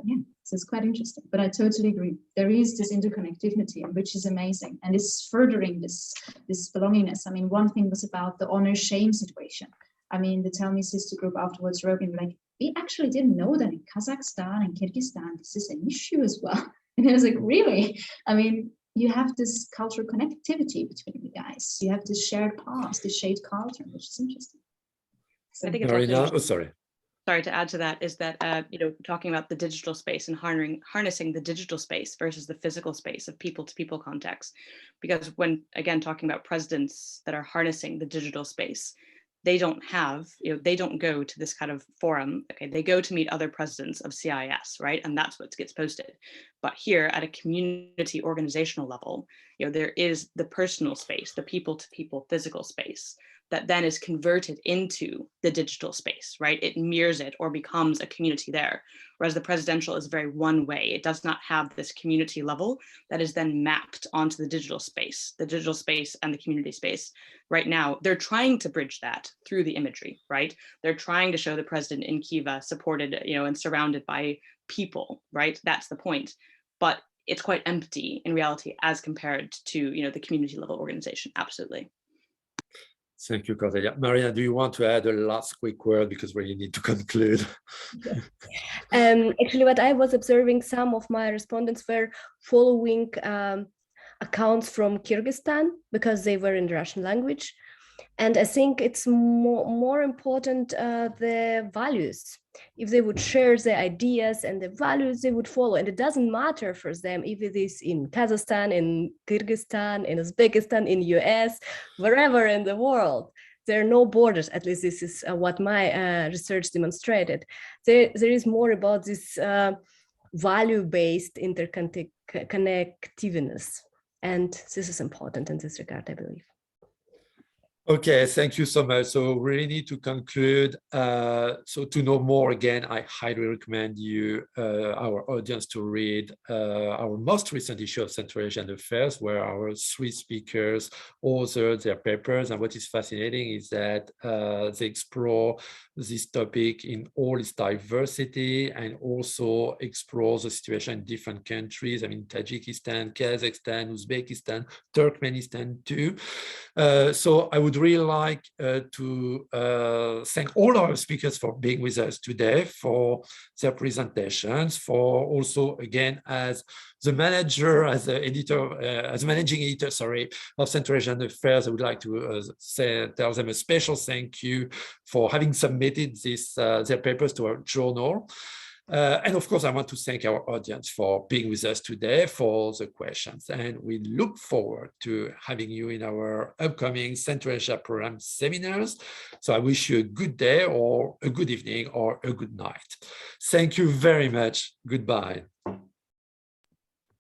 yeah, so it's quite interesting, but I totally agree. There is this interconnectivity, which is amazing, and it's furthering this belongingness. I mean, one thing was about the honor-shame situation. I mean, the Tell Me Sister group afterwards wrote me like, we actually didn't know that in Kazakhstan and Kyrgyzstan, this is an issue as well. And I was like, really? I mean, you have this cultural connectivity between you guys. You have this shared past, this shared culture, which is interesting. So, I think it's Marina, sorry. Sorry, to add to that is that, talking about the digital space and harnessing the digital space versus the physical space of people-to-people context. Because when, again, talking about presidents that are harnessing the digital space, they don't have, they don't go to this kind of forum. Okay, they go to meet other presidents of CIS, right? And that's what gets posted. But here at a community organizational level, there is the personal space, the people-to-people physical space, that then is converted into the digital space, right? It mirrors it or becomes a community there. Whereas the presidential is very one way. It does not have this community level that is then mapped onto the digital space and the community space. Right now, they're trying to bridge that through the imagery, right? They're trying to show the president in Kiva supported, and surrounded by people, right? That's the point. But it's quite empty in reality as compared to, the community level organization, absolutely. Thank you, Cordelia. Marina, do you want to add a last quick word, because we need to conclude? Actually, what I was observing, some of my respondents were following accounts from Kyrgyzstan because they were in the Russian language. And I think it's more important the values. If they would share their ideas and the values, they would follow. And it doesn't matter for them if it is in Kazakhstan, in Kyrgyzstan, in Uzbekistan, in US, wherever in the world. There are no borders. At least this is what my research demonstrated. There is more about this value-based interconnectiveness. And this is important in this regard, I believe. Okay, thank you so much. So we really need to conclude. So to know more, again, I highly recommend you, our audience, to read our most recent issue of Central Asian Affairs, where our 3 speakers authored their papers. And what is fascinating is that they explore this topic in all its diversity and also explore the situation in different countries. I mean, Tajikistan, Kazakhstan, Uzbekistan, Turkmenistan too. So I would really like to thank all our speakers for being with us today, for their presentations, for also, again, as the manager, as the editor, as managing editor, sorry, of Central Asian Affairs, I would like to tell them a special thank you for having submitted this, their papers to our journal. And of course, I want to thank our audience for being with us today, for the questions. And we look forward to having you in our upcoming Central Asia program seminars. So I wish you a good day or a good evening or a good night. Thank you very much. Goodbye.